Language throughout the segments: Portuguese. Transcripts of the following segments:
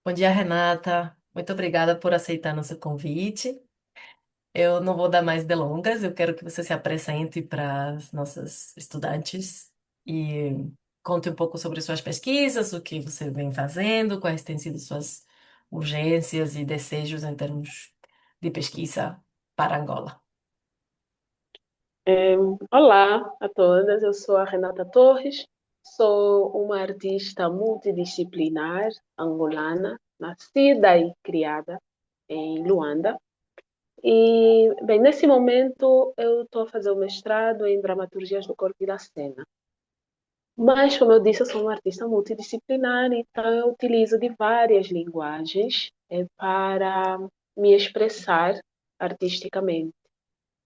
Bom dia, Renata. Muito obrigada por aceitar nosso convite. Eu não vou dar mais delongas, eu quero que você se apresente para as nossas estudantes e conte um pouco sobre suas pesquisas, o que você vem fazendo, quais têm sido suas urgências e desejos em termos de pesquisa para Angola. Olá a todas, eu sou a Renata Torres, sou uma artista multidisciplinar angolana, nascida e criada em Luanda. E, bem, nesse momento eu estou a fazer o mestrado em dramaturgias do corpo e da cena. Mas, como eu disse, eu sou uma artista multidisciplinar, então eu utilizo de várias linguagens para me expressar artisticamente.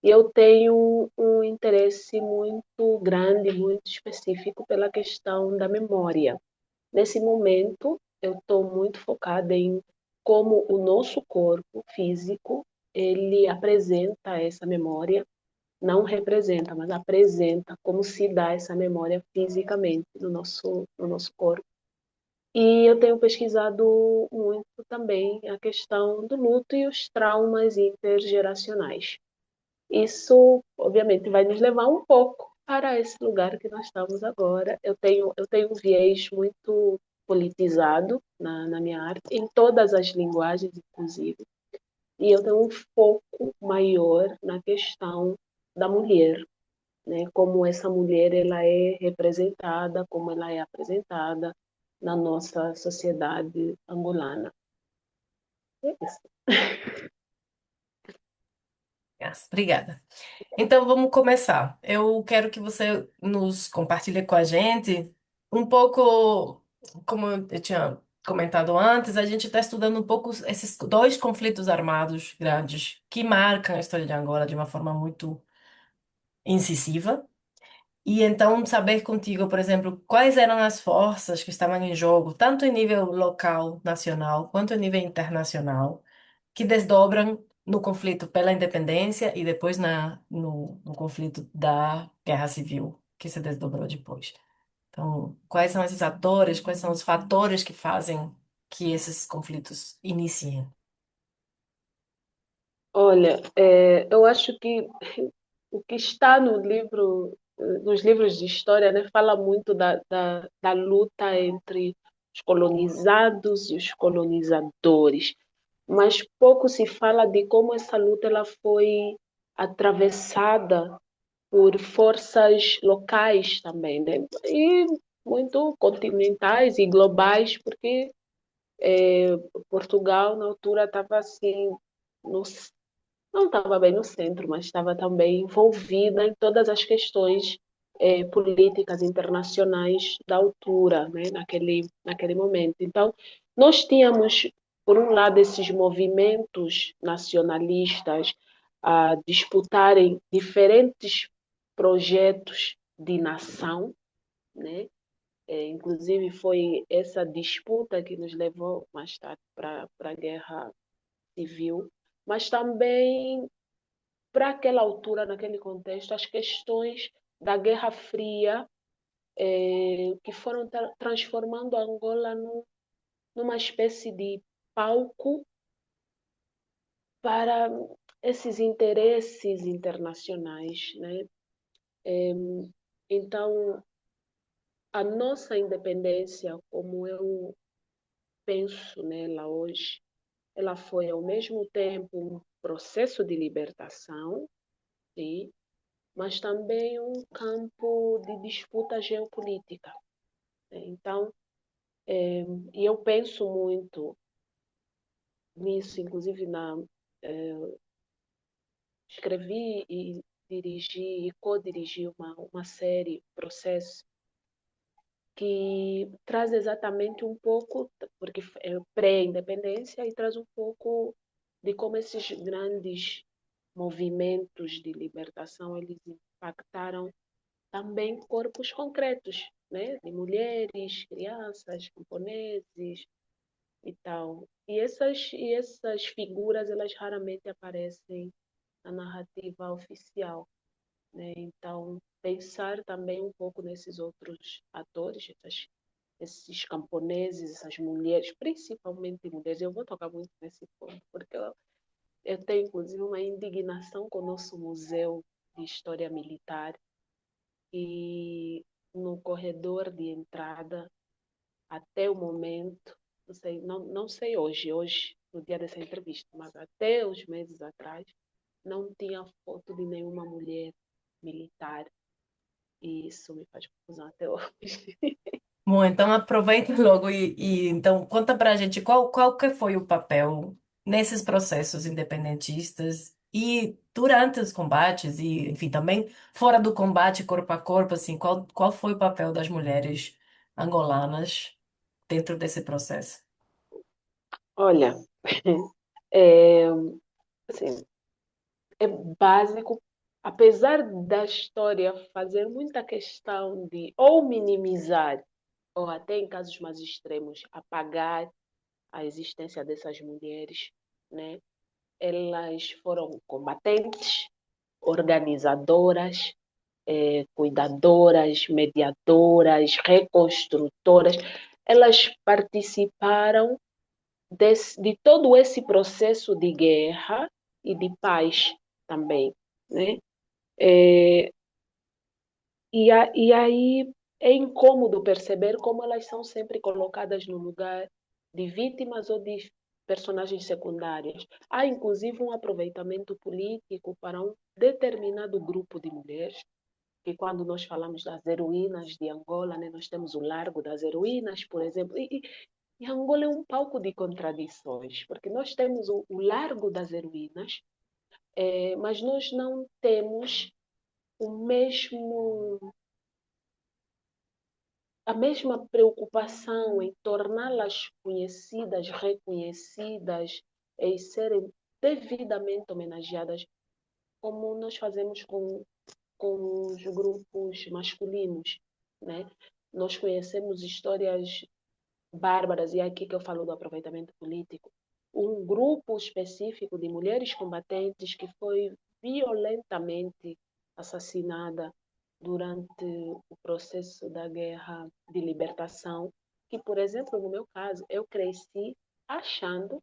E eu tenho um interesse muito grande, muito específico pela questão da memória. Nesse momento, eu estou muito focada em como o nosso corpo físico ele apresenta essa memória, não representa, mas apresenta como se dá essa memória fisicamente no nosso corpo. E eu tenho pesquisado muito também a questão do luto e os traumas intergeracionais. Isso, obviamente, vai nos levar um pouco para esse lugar que nós estamos agora. Eu tenho um viés muito politizado na minha arte, em todas as linguagens, inclusive, e eu tenho um foco maior na questão da mulher, né? Como essa mulher ela é representada, como ela é apresentada na nossa sociedade angolana. É isso. Obrigada. Então vamos começar. Eu quero que você nos compartilhe com a gente um pouco, como eu tinha comentado antes, a gente está estudando um pouco esses dois conflitos armados grandes que marcam a história de Angola de uma forma muito incisiva. E então saber contigo, por exemplo, quais eram as forças que estavam em jogo, tanto em nível local, nacional, quanto em nível internacional que desdobram no conflito pela independência e depois no conflito da Guerra Civil, que se desdobrou depois. Então, quais são esses atores, quais são os fatores que fazem que esses conflitos iniciem? Olha, eu acho que o que está no livro, nos livros de história, né, fala muito da luta entre os colonizados e os colonizadores, mas pouco se fala de como essa luta ela foi atravessada por forças locais também, né? E muito continentais e globais, porque Portugal na altura estava assim no não estava bem no centro, mas estava também envolvida em todas as questões políticas internacionais da altura, né, naquele momento. Então, nós tínhamos, por um lado, esses movimentos nacionalistas a disputarem diferentes projetos de nação, né? Inclusive, foi essa disputa que nos levou mais tarde para a Guerra Civil, mas também para aquela altura, naquele contexto, as questões da Guerra Fria que foram transformando a Angola numa espécie de palco para esses interesses internacionais, né? Então, a nossa independência, como eu penso nela hoje, ela foi ao mesmo tempo um processo de libertação, sim, mas também um campo de disputa geopolítica. Então, e eu penso muito nisso, inclusive escrevi e dirigi e co-dirigi uma série, Processo, que traz exatamente um pouco, porque é pré-independência, e traz um pouco de como esses grandes movimentos de libertação eles impactaram também corpos concretos, né? De mulheres, crianças, camponeses e tal. E essas figuras, elas raramente aparecem na narrativa oficial, né? Então, pensar também um pouco nesses outros atores, essas esses camponeses, essas mulheres, principalmente mulheres. Eu vou tocar muito nesse ponto, porque eu tenho, inclusive, uma indignação com o nosso Museu de História Militar e no corredor de entrada, até o momento, não sei hoje, no dia dessa entrevista, mas até os meses atrás, não tinha foto de nenhuma mulher militar. E isso me faz confusão até hoje. Bom, então aproveita logo então conta pra gente qual que foi o papel nesses processos independentistas e durante os combates e, enfim, também fora do combate corpo a corpo, assim, qual foi o papel das mulheres angolanas dentro desse processo? Olha, é, assim, é básico, apesar da história fazer muita questão de ou minimizar, ou até em casos mais extremos, apagar a existência dessas mulheres, né? Elas foram combatentes, organizadoras, cuidadoras, mediadoras, reconstrutoras. Elas participaram de todo esse processo de guerra e de paz também, né? É, e aí é incômodo perceber como elas são sempre colocadas no lugar de vítimas ou de personagens secundárias. Há, inclusive, um aproveitamento político para um determinado grupo de mulheres, que quando nós falamos das heroínas de Angola, né, nós temos o Largo das Heroínas, por exemplo, e Angola é um palco de contradições, porque nós temos o Largo das Heroínas, mas nós não temos o mesmo a mesma preocupação em torná-las conhecidas, reconhecidas e serem devidamente homenageadas, como nós fazemos com os grupos masculinos, né? Nós conhecemos histórias bárbaras, e é aqui que eu falo do aproveitamento político. Um grupo específico de mulheres combatentes que foi violentamente assassinada durante o processo da guerra de libertação, que, por exemplo, no meu caso, eu cresci achando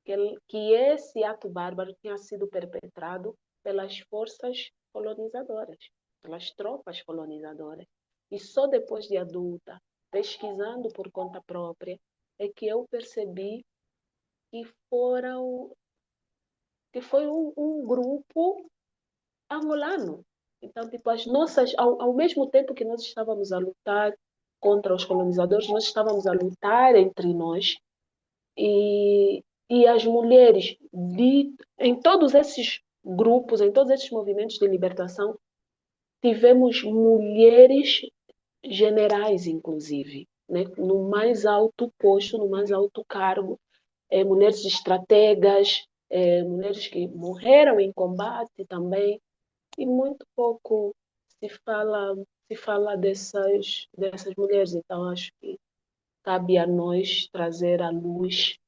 que esse ato bárbaro tinha sido perpetrado pelas forças colonizadoras, pelas tropas colonizadoras. E só depois de adulta, pesquisando por conta própria, é que eu percebi que foi um grupo angolano. Então, tipo, as nossas, ao mesmo tempo que nós estávamos a lutar contra os colonizadores, nós estávamos a lutar entre nós e as mulheres em todos esses grupos, em todos esses movimentos de libertação, tivemos mulheres generais, inclusive, né? No mais alto posto, no mais alto cargo, mulheres estrategas, mulheres que morreram em combate também, e muito pouco se fala, se fala dessas mulheres. Então, acho que cabe a nós trazer à luz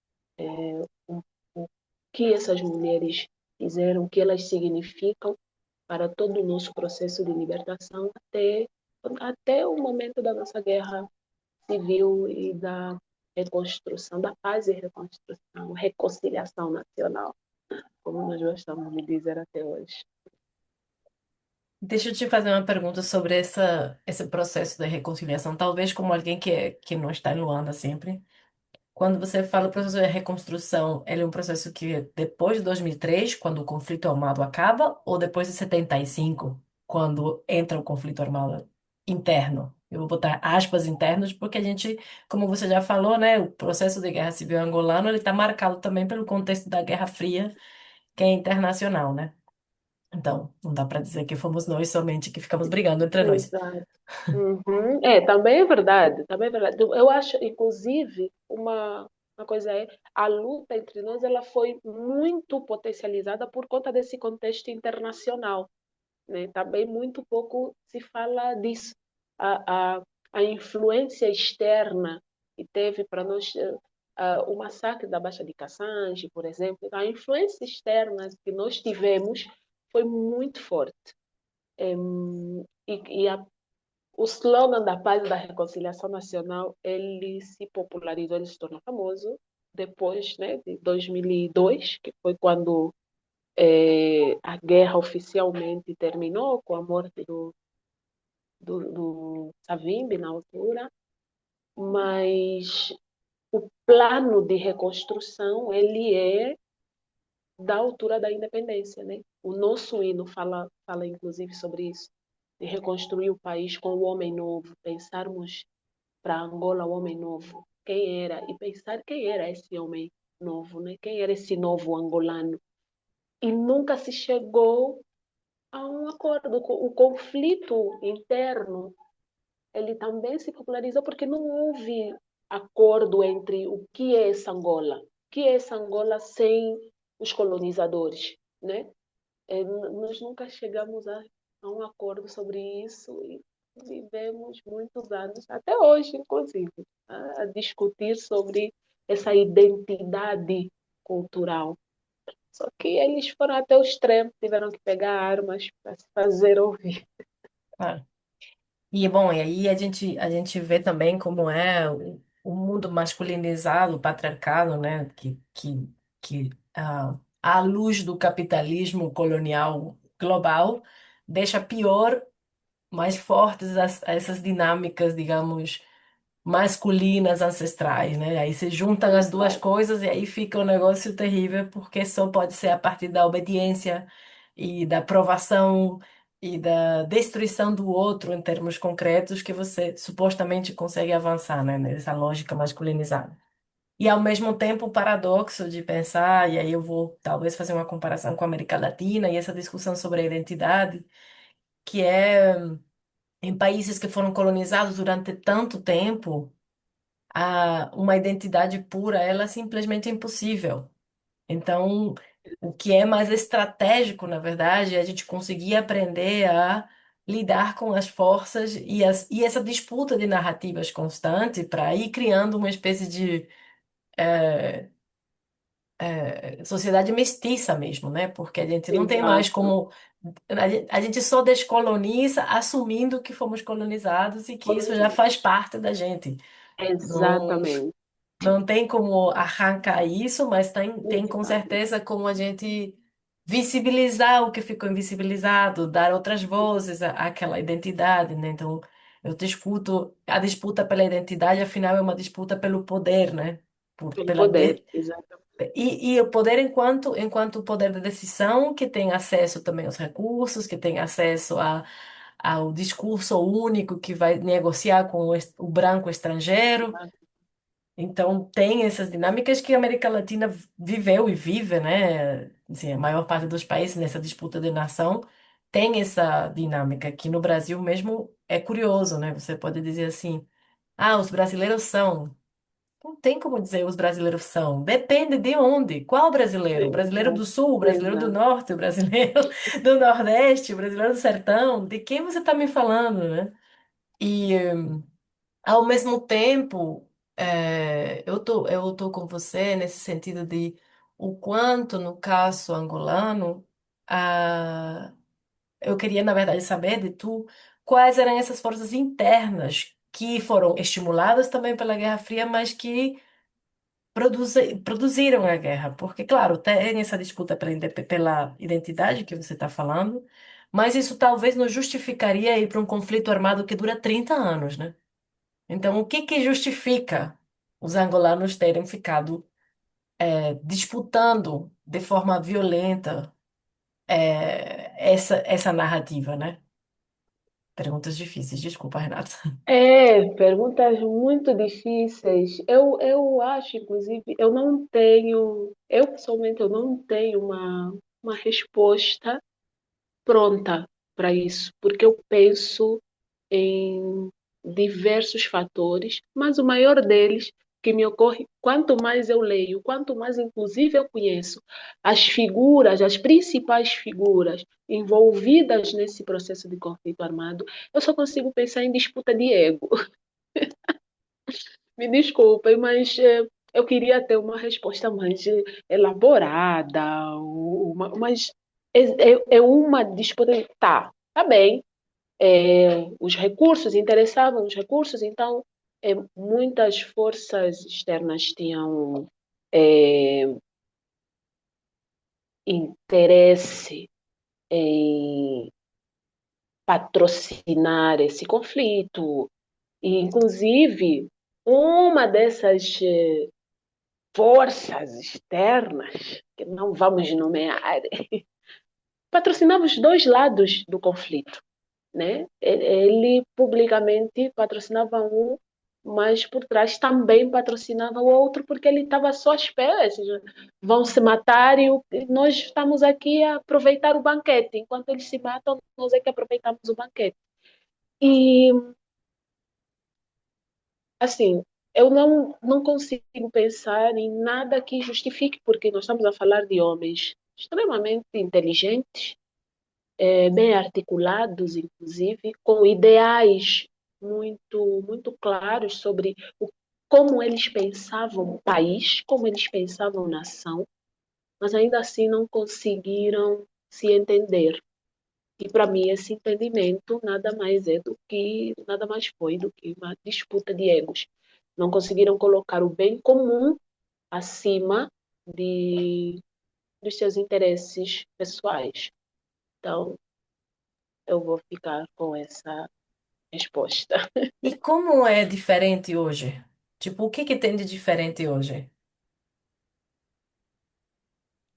o, o que essas mulheres fizeram, o que elas significam para todo o nosso processo de libertação até o momento da nossa guerra civil e da reconstrução, da paz e reconstrução, reconciliação nacional, como nós gostamos de dizer até hoje. Deixa eu te fazer uma pergunta sobre esse processo de reconciliação, talvez como alguém que não está em Luanda sempre. Quando você fala o processo de reconstrução, ele é um processo que é depois de 2003, quando o conflito armado acaba, ou depois de 75, quando entra o conflito armado interno? Eu vou botar aspas internos, porque a gente, como você já falou, né, o processo de guerra civil angolano, ele está marcado também pelo contexto da Guerra Fria, que é internacional, né? Então, não dá para dizer que fomos nós somente que ficamos brigando entre nós. Exato. Uhum. Também é verdade, também é verdade. Eu acho, inclusive, uma coisa a luta entre nós ela foi muito potencializada por conta desse contexto internacional, né? Também muito pouco se fala disso. A, a, a influência externa que teve para nós o massacre da Baixa de Cassange, por exemplo, a influência externa que nós tivemos foi muito forte. E o slogan da paz e da reconciliação nacional, ele se popularizou, ele se tornou famoso depois, né, de 2002, que foi quando a guerra oficialmente terminou com a morte do Savimbi na altura, mas o plano de reconstrução ele é da altura da independência, né? O nosso hino fala inclusive sobre isso, de reconstruir o país com o homem novo, pensarmos para Angola o homem novo, quem era e pensar quem era esse homem novo, né? Quem era esse novo angolano? E nunca se chegou a um acordo. O conflito interno ele também se popularizou porque não houve acordo entre o que é essa Angola, o que é essa Angola sem os colonizadores, né? Nós nunca chegamos a um acordo sobre isso e vivemos muitos anos, até hoje, inclusive, a discutir sobre essa identidade cultural. Só que eles foram até o extremo, tiveram que pegar armas para se fazer ouvir. Claro. E bom, e aí a gente vê também como é o mundo masculinizado, o patriarcado, né? Que à luz do capitalismo colonial global deixa pior, mais fortes essas dinâmicas, digamos, masculinas ancestrais, né? Aí se juntam as duas Exato, coisas e aí fica um negócio terrível, porque só pode ser a partir da obediência e da provação e da destruição do outro em termos concretos que você supostamente consegue avançar, né? Nessa lógica masculinizada. E ao mesmo tempo o paradoxo de pensar, e aí eu vou talvez fazer uma comparação com a América Latina e essa discussão sobre a identidade, que é em países que foram colonizados durante tanto tempo uma identidade pura, ela é simplesmente impossível. Então, o que é mais estratégico, na verdade, é a gente conseguir aprender a lidar com as forças e essa disputa de narrativas constante para ir criando uma espécie de sociedade mestiça mesmo, né? Porque a gente não tem mais exato. como. A gente só descoloniza assumindo que fomos colonizados e que isso já faz parte da gente. Não, Exatamente. não tem como arrancar isso, mas tem com Exato. certeza como a gente visibilizar o que ficou invisibilizado, dar outras vozes àquela identidade, né? Então, eu discuto, a disputa pela identidade, afinal, é uma disputa pelo poder, né? Pelo poder, exatamente. E o poder enquanto poder de decisão, que tem acesso também aos recursos, que tem acesso ao discurso único que vai negociar com o branco estrangeiro. Então, tem essas dinâmicas que a América Latina viveu e vive, né? Assim, a maior parte dos países nessa disputa de nação tem essa dinâmica. Aqui no Brasil mesmo é curioso, né? Você pode dizer assim, os brasileiros são. Não tem como dizer os brasileiros são. Depende de onde. Qual brasileiro? O brasileiro do Exato. Sul, o brasileiro do Exato. Norte, o brasileiro do Nordeste, o brasileiro do Sertão. De quem você está me falando, né? E ao mesmo tempo, eu tô com você nesse sentido de o quanto, no caso angolano, eu queria, na verdade, saber de tu quais eram essas forças internas que foram estimuladas também pela Guerra Fria, mas que produziram a guerra. Porque, claro, tem essa disputa pela identidade que você está falando, mas isso talvez não justificaria ir para um conflito armado que dura 30 anos, né? Então, o que que justifica os angolanos terem ficado disputando de forma violenta essa narrativa, né? Perguntas difíceis, desculpa, Renata. Perguntas muito difíceis. Eu acho, inclusive, eu pessoalmente, eu não tenho uma resposta pronta para isso, porque eu penso em diversos fatores, mas o maior deles que me ocorre, quanto mais eu leio, quanto mais inclusive eu conheço as figuras, as principais figuras envolvidas nesse processo de conflito armado, eu só consigo pensar em disputa de ego. Me desculpem, mas eu queria ter uma resposta mais elaborada, mas é uma disputa. Tá bem. os recursos, interessavam os recursos, então muitas forças externas tinham é, interesse em patrocinar esse conflito. E, inclusive, uma dessas forças externas, que não vamos nomear, patrocinava os dois lados do conflito, né? Ele publicamente patrocinava um, mas por trás também patrocinava o outro, porque ele estava só à espera, ou seja, vão se matar e nós estamos aqui a aproveitar o banquete. Enquanto eles se matam, nós é que aproveitamos o banquete. E, assim, eu não consigo pensar em nada que justifique, porque nós estamos a falar de homens extremamente inteligentes, bem articulados, inclusive, com ideais muito claros sobre como eles pensavam o país, como eles pensavam nação, mas ainda assim não conseguiram se entender. E para mim esse entendimento nada mais foi do que uma disputa de egos. Não conseguiram colocar o bem comum acima de, dos seus interesses pessoais. Então, eu vou ficar com essa resposta. E como é diferente hoje? Tipo, o que que tem de diferente hoje?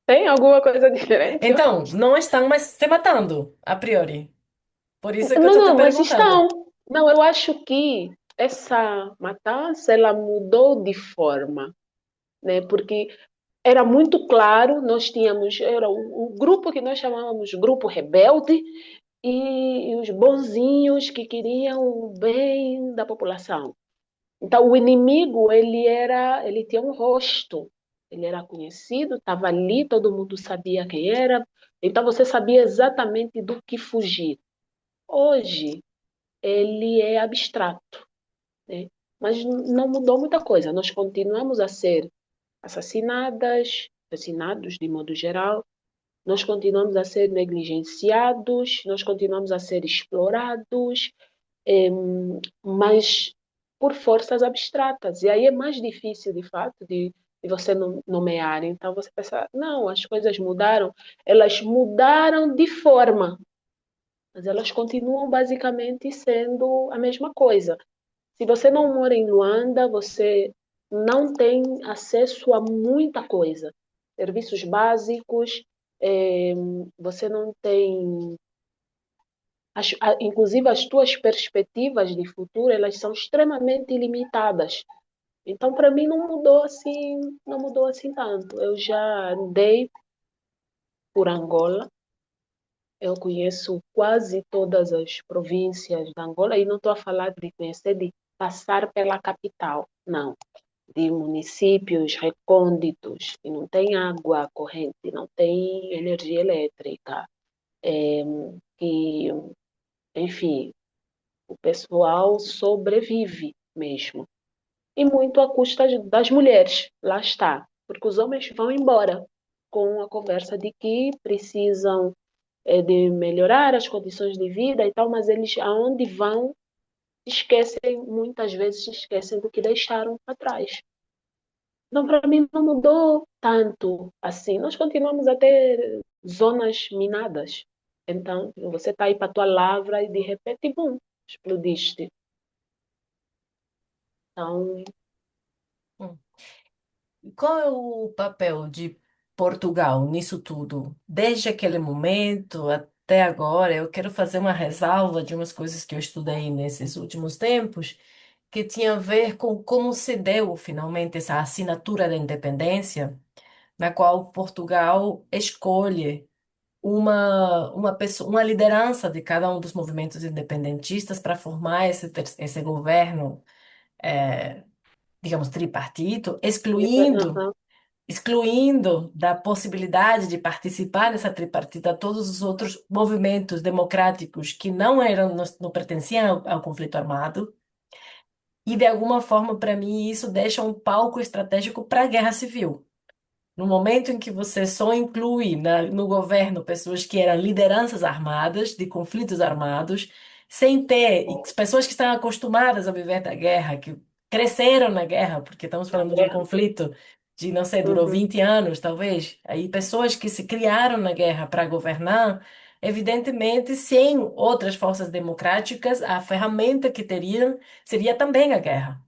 Tem alguma coisa diferente? Então, não estão mais se matando, a priori. Por isso é que eu Não, estou te não, mas perguntando. estão. Não, eu acho que essa matança ela mudou de forma, né? Porque era muito claro, nós tínhamos, era o grupo que nós chamávamos grupo rebelde e os bonzinhos que queriam o bem da população. Então, o inimigo, ele tinha um rosto, ele era conhecido, estava ali, todo mundo sabia quem era, então você sabia exatamente do que fugir. Hoje, ele é abstrato, né? Mas não mudou muita coisa. Nós continuamos a ser assassinados de modo geral, nós continuamos a ser negligenciados, nós continuamos a ser explorados, eh, mas por forças abstratas. E aí é mais difícil, de fato, de você nomear. Então você pensa, não, as coisas mudaram, elas mudaram de forma, mas elas continuam basicamente sendo a mesma coisa. Se você não mora em Luanda, você não tem acesso a muita coisa. Serviços básicos, eh, você não tem. Inclusive, as tuas perspectivas de futuro, elas são extremamente limitadas. Então, para mim, não mudou assim tanto. Eu já andei por Angola, eu conheço quase todas as províncias da Angola, e não estou a falar de conhecer, de passar pela capital, não. De municípios recônditos, que não tem água corrente, não tem energia elétrica, que, enfim, o pessoal sobrevive mesmo. E muito à custa das mulheres, lá está, porque os homens vão embora com a conversa de que precisam de melhorar as condições de vida e tal, mas eles aonde vão esquecem, muitas vezes esquecem do que deixaram para trás. Então, para mim, não mudou tanto assim. Nós continuamos a ter zonas minadas. Então, você está aí para a tua lavra e de repente, bum, explodiste. Então, Hum. Qual é o papel de Portugal nisso tudo? Desde aquele momento até agora, eu quero fazer uma ressalva de umas coisas que eu estudei nesses últimos tempos, que tinha a ver com como se deu finalmente essa assinatura da independência, na qual Portugal escolhe uma pessoa, uma liderança de cada um dos movimentos independentistas para formar esse governo, digamos, tripartito, uhum. excluindo da possibilidade de participar dessa tripartita todos os outros movimentos democráticos que não eram, não pertenciam ao conflito armado. E, de alguma forma, para mim, isso deixa um palco estratégico para a guerra civil. No momento em que você só inclui no governo pessoas que eram lideranças armadas, de conflitos armados, sem ter, e pessoas que estão acostumadas a viver da guerra, que cresceram na guerra, porque estamos Na falando de um guerra. conflito de, não sei, durou Uhum. 20 anos, talvez. Aí pessoas que se criaram na guerra para governar, evidentemente, sem outras forças democráticas, a ferramenta que teriam seria também a guerra.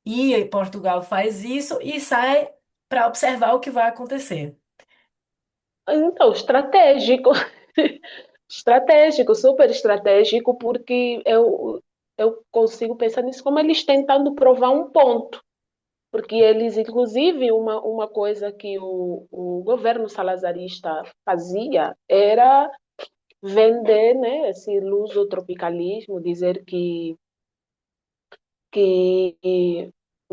E Portugal faz isso e sai para observar o que vai acontecer. Então, estratégico. Estratégico, super estratégico, porque eu consigo pensar nisso como eles tentando provar um ponto. Porque eles, inclusive, uma coisa que o governo salazarista fazia era vender, né, esse lusotropicalismo, dizer que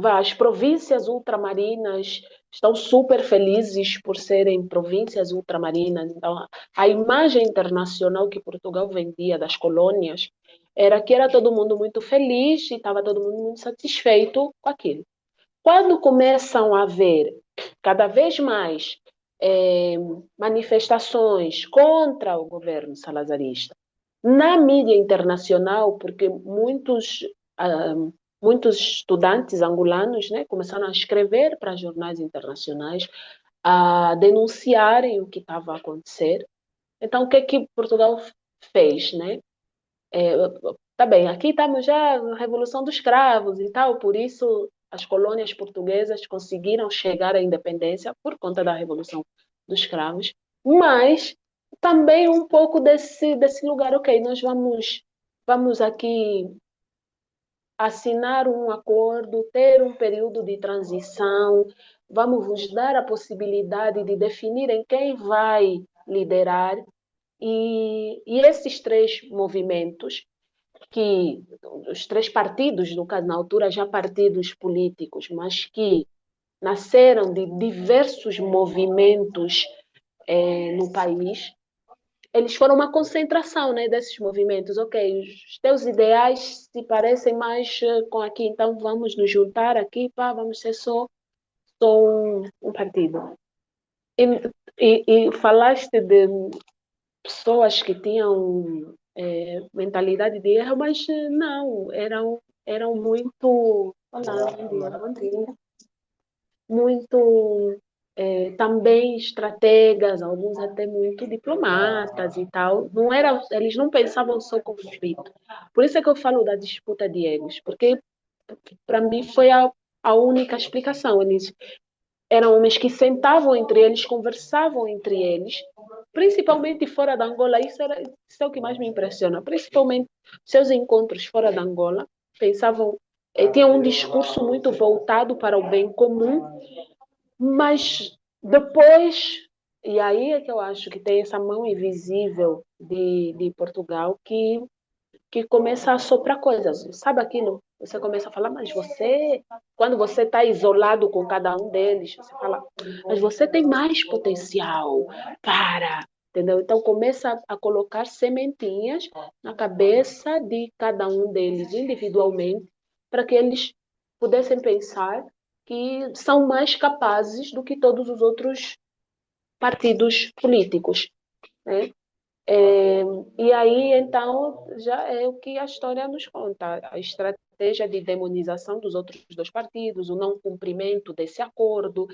as províncias ultramarinas estão super felizes por serem províncias ultramarinas. Então, a imagem internacional que Portugal vendia das colônias era que era todo mundo muito feliz e estava todo mundo muito satisfeito com aquilo. Quando começam a haver cada vez mais eh, manifestações contra o governo salazarista na mídia internacional, porque ah, muitos estudantes angolanos, né, começaram a escrever para jornais internacionais, a denunciarem o que estava a acontecer. Então, o que é que Portugal fez, né? Tá bem, aqui estamos já na Revolução dos Cravos e tal, por isso as colônias portuguesas conseguiram chegar à independência por conta da Revolução dos Cravos, mas também um pouco desse lugar, ok, nós vamos aqui assinar um acordo, ter um período de transição, vamos vos dar a possibilidade de definirem quem vai liderar e esses três movimentos que os três partidos, no caso, na altura já partidos políticos, mas que nasceram de diversos movimentos no país, eles foram uma concentração, né, desses movimentos. Ok, os teus ideais se parecem mais com aqui, então vamos nos juntar aqui, pá, vamos ser só um partido. E, e falaste de pessoas que tinham mentalidade de guerra, mas não, eram muito, olá, bom dia, muito também estrategas, alguns até muito diplomatas e tal. Não era, eles não pensavam só conflito. Por isso é que eu falo da disputa de egos, porque para mim foi a única explicação. Eles eram homens que sentavam entre eles, conversavam entre eles, principalmente fora da Angola. Isso é o que mais me impressiona. Principalmente seus encontros fora da Angola. Pensavam, tinham um discurso muito voltado para o bem comum, mas depois, e aí é que eu acho que tem essa mão invisível de Portugal que começa a soprar coisas. Sabe aquilo? Você começa a falar, mas você, quando você está isolado com cada um deles, você fala, mas você tem mais potencial para. Entendeu? Então começa a colocar sementinhas na cabeça de cada um deles individualmente, para que eles pudessem pensar que são mais capazes do que todos os outros partidos políticos. Né? É, e aí, então, já é o que a história nos conta. A estratégia de demonização dos outros dois partidos, o não cumprimento desse acordo,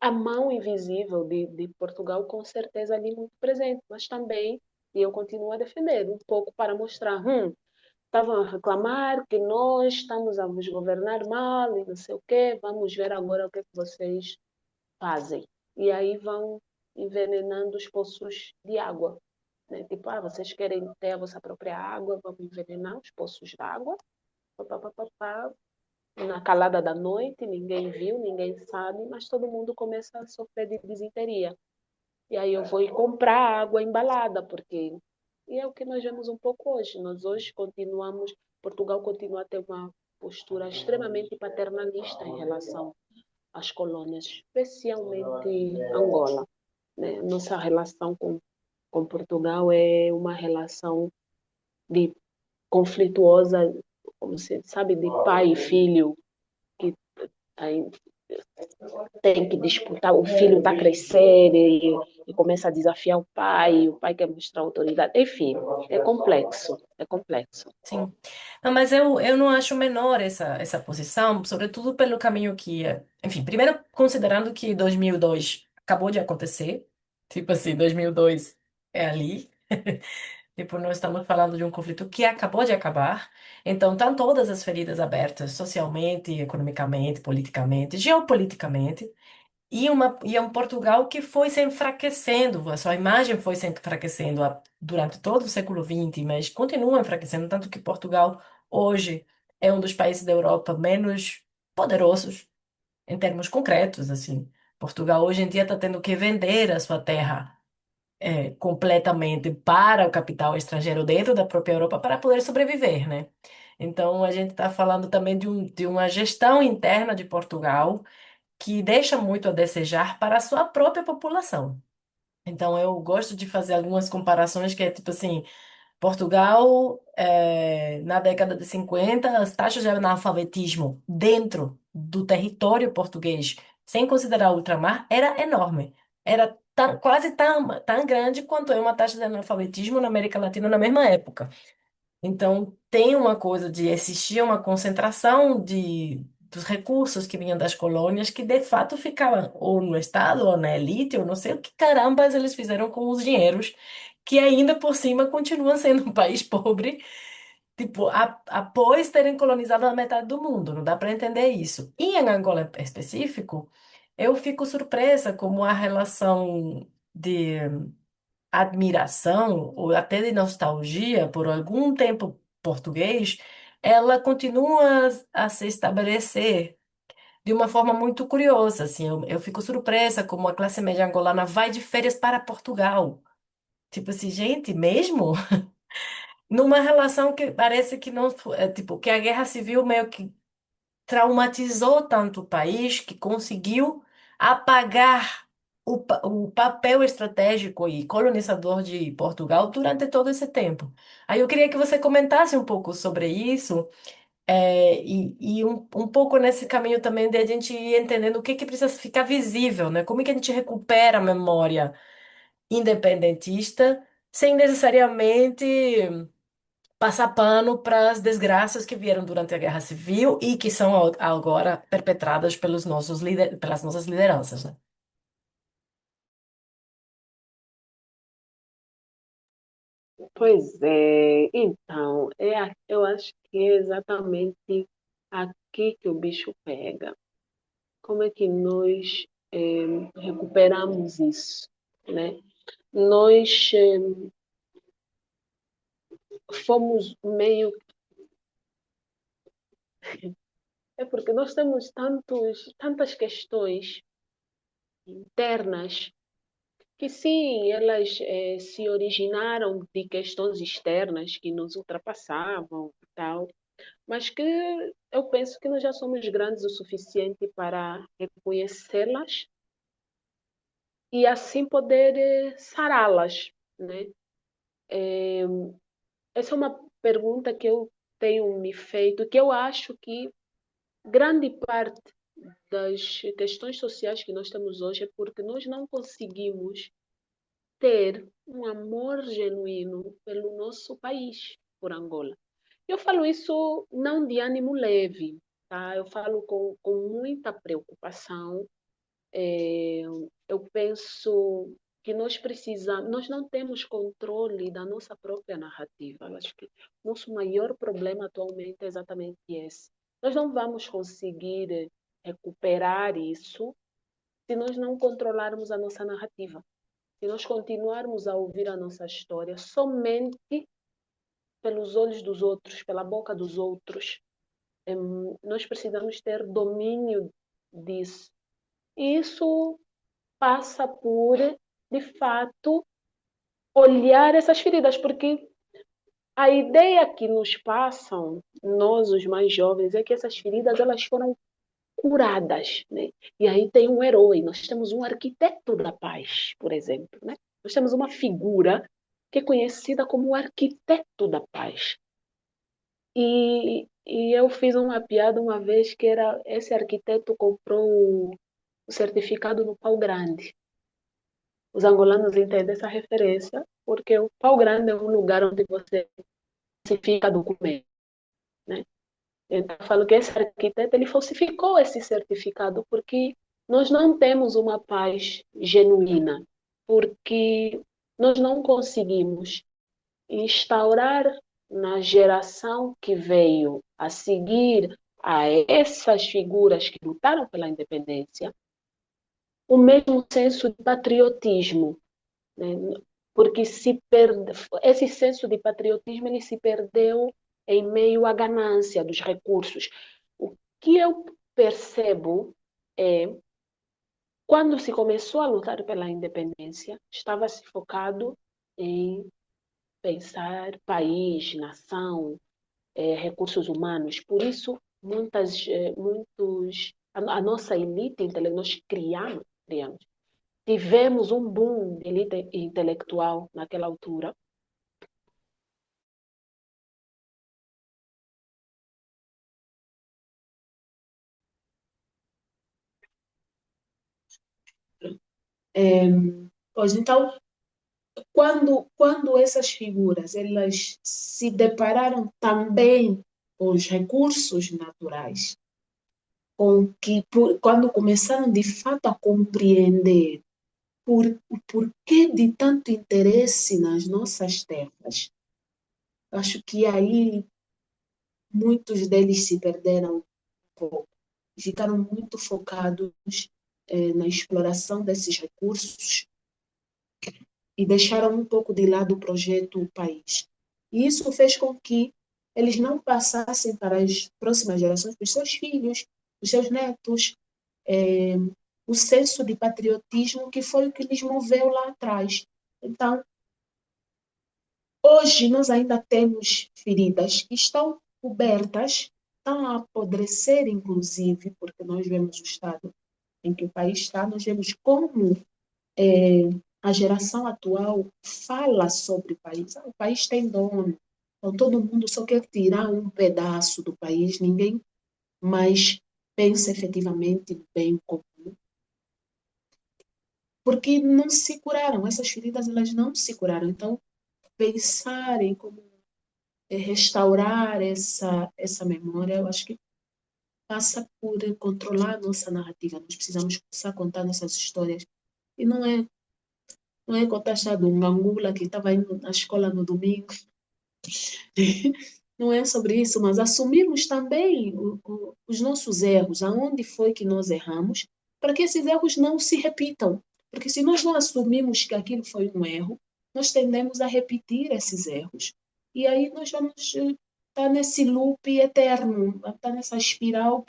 a mão invisível de Portugal, com certeza, ali muito presente, mas também, e eu continuo a defender, um pouco para mostrar, estavam a reclamar que nós estamos a vos governar mal e não sei o quê, vamos ver agora o que é que vocês fazem. E aí vão envenenando os poços de água. Né? Tipo, vocês querem ter a vossa própria água, vamos envenenar os poços d'água. Pá, pá, pá, pá, pá. Na calada da noite, ninguém viu, ninguém sabe, mas todo mundo começa a sofrer de desinteria. E aí eu vou ir comprar água embalada, porque e é o que nós vemos um pouco hoje. Nós hoje continuamos, Portugal continua a ter uma postura extremamente paternalista em relação às colônias, especialmente Angola. Né? Nossa relação com Portugal é uma relação de conflituosa, como se sabe, de pai e filho, que tem que disputar, o filho está a crescer e começa a desafiar o pai quer mostrar autoridade. Enfim, é complexo, é complexo. Sim. Não, mas eu não acho menor essa posição, sobretudo pelo caminho que, enfim, primeiro considerando que 2002 acabou de acontecer, tipo assim, 2002 é ali, tipo, nós estamos falando de um conflito que acabou de acabar, então estão todas as feridas abertas, socialmente, economicamente, politicamente, geopoliticamente, e é um Portugal que foi se enfraquecendo, a sua imagem foi se enfraquecendo durante todo o século XX, mas continua enfraquecendo, tanto que Portugal hoje é um dos países da Europa menos poderosos em termos concretos, assim. Portugal hoje em dia está tendo que vender a sua terra completamente para o capital estrangeiro dentro da própria Europa para poder sobreviver, né? Então a gente está falando também de uma gestão interna de Portugal que deixa muito a desejar para a sua própria população. Então, eu gosto de fazer algumas comparações que é tipo assim, Portugal, na década de 50 as taxas de analfabetismo dentro do território português, sem considerar o ultramar, era enorme. Era quase tão grande quanto é uma taxa de analfabetismo na América Latina na mesma época. Então, tem uma coisa de existir uma concentração dos recursos que vinham das colônias que, de fato, ficavam ou no Estado ou na elite, ou não sei o que carambas eles fizeram com os dinheiros, que ainda por cima continua sendo um país pobre, tipo, após terem colonizado a metade do mundo. Não dá para entender isso. E em Angola em específico, eu fico surpresa como a relação de admiração ou até de nostalgia por algum tempo português, ela continua a se estabelecer de uma forma muito curiosa. Assim, eu fico surpresa como a classe média angolana vai de férias para Portugal. Tipo assim, gente, mesmo? Numa relação que parece que não, tipo, que a guerra civil meio que traumatizou tanto o país que conseguiu apagar o papel estratégico e colonizador de Portugal durante todo esse tempo. Aí eu queria que você comentasse um pouco sobre isso, e um pouco nesse caminho também de a gente ir entendendo o que que precisa ficar visível, né? Como é que a gente recupera a memória independentista sem necessariamente passar pano para as desgraças que vieram durante a Guerra Civil e que são agora perpetradas pelas nossas lideranças, né? Pois é, então, eu acho que é exatamente aqui que o bicho pega. Como é que nós recuperamos isso, né? Nós fomos meio. É porque nós temos tantas questões internas que, sim, elas se originaram de questões externas que nos ultrapassavam e tal, mas que eu penso que nós já somos grandes o suficiente para reconhecê-las e assim poder sará-las, né? Essa é uma pergunta que eu tenho me feito, que eu acho que grande parte das questões sociais que nós temos hoje é porque nós não conseguimos ter um amor genuíno pelo nosso país, por Angola. Eu falo isso não de ânimo leve, tá? Eu falo com muita preocupação. É, eu penso que nós não temos controle da nossa própria narrativa. Eu acho que o nosso maior problema atualmente é exatamente esse. Nós não vamos conseguir recuperar isso se nós não controlarmos a nossa narrativa. Se nós continuarmos a ouvir a nossa história somente pelos olhos dos outros, pela boca dos outros, nós precisamos ter domínio disso. E isso passa por, de fato, olhar essas feridas, porque a ideia que nos passam, nós, os mais jovens, é que essas feridas elas foram curadas, né? E aí tem um herói, nós temos um arquiteto da paz, por exemplo, né? Nós temos uma figura que é conhecida como o arquiteto da paz. E eu fiz uma piada uma vez que era esse arquiteto comprou o certificado no pau grande. Os angolanos entendem essa referência porque o pau grande é um lugar onde você falsifica documentos, né? Então, eu falo que esse arquiteto ele falsificou esse certificado porque nós não temos uma paz genuína, porque nós não conseguimos instaurar na geração que veio a seguir a essas figuras que lutaram pela independência o mesmo senso de patriotismo, né? Porque esse senso de patriotismo ele se perdeu em meio à ganância dos recursos. O que eu percebo é quando se começou a lutar pela independência, estava-se focado em pensar país, nação, recursos humanos. Por isso, a nossa elite intelectual, nós criamos, tivemos um boom de elite intelectual naquela altura. É, pois então, quando essas figuras elas se depararam também com os recursos naturais, com que quando começaram de fato a compreender o porquê de tanto interesse nas nossas terras, acho que aí muitos deles se perderam um pouco, ficaram muito focados na exploração desses recursos e deixaram um pouco de lado o projeto país. E isso fez com que eles não passassem para as próximas gerações, para os seus filhos, os seus netos, é, o senso de patriotismo que foi o que lhes moveu lá atrás. Então, hoje nós ainda temos feridas que estão cobertas, estão a apodrecer, inclusive, porque nós vemos o estado em que o país está, nós vemos como a geração atual fala sobre o país. Ah, o país tem dono. Então, todo mundo só quer tirar um pedaço do país, ninguém mais pensa efetivamente no bem comum. Porque não se curaram, essas feridas elas não se curaram. Então, pensar em como restaurar essa memória, eu acho que passa por controlar a nossa narrativa. Nós precisamos começar a contar nossas histórias. E não é contar a do Ngangula que estava indo na escola no domingo. Não é sobre isso, mas assumirmos também os nossos erros, aonde foi que nós erramos, para que esses erros não se repitam. Porque se nós não assumirmos que aquilo foi um erro, nós tendemos a repetir esses erros. E aí nós vamos estar nesse loop eterno, estar nessa espiral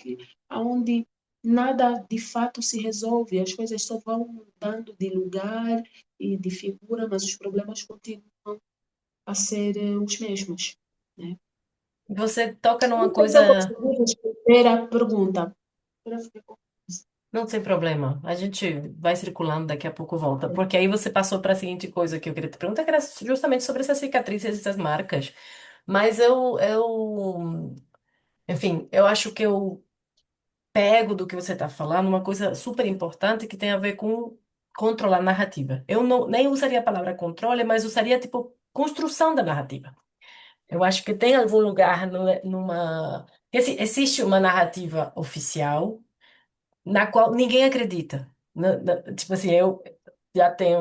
aonde nada de fato se resolve, as coisas só vão mudando de lugar e de figura, mas os problemas continuam a ser os mesmos, né? Você toca numa Não sei se eu coisa. consegui responder a pergunta. Agora fiquei confusa. Não tem problema. A gente vai circulando, daqui a pouco volta. Porque aí você passou para a seguinte coisa que eu queria te perguntar, que era justamente sobre essas cicatrizes, essas marcas. Mas enfim, eu acho que eu pego do que você está falando uma coisa super importante que tem a ver com controlar a narrativa. Eu não, nem usaria a palavra controle, mas usaria tipo construção da narrativa. Eu acho que tem algum lugar numa. Existe uma narrativa oficial na qual ninguém acredita. Tipo assim, eu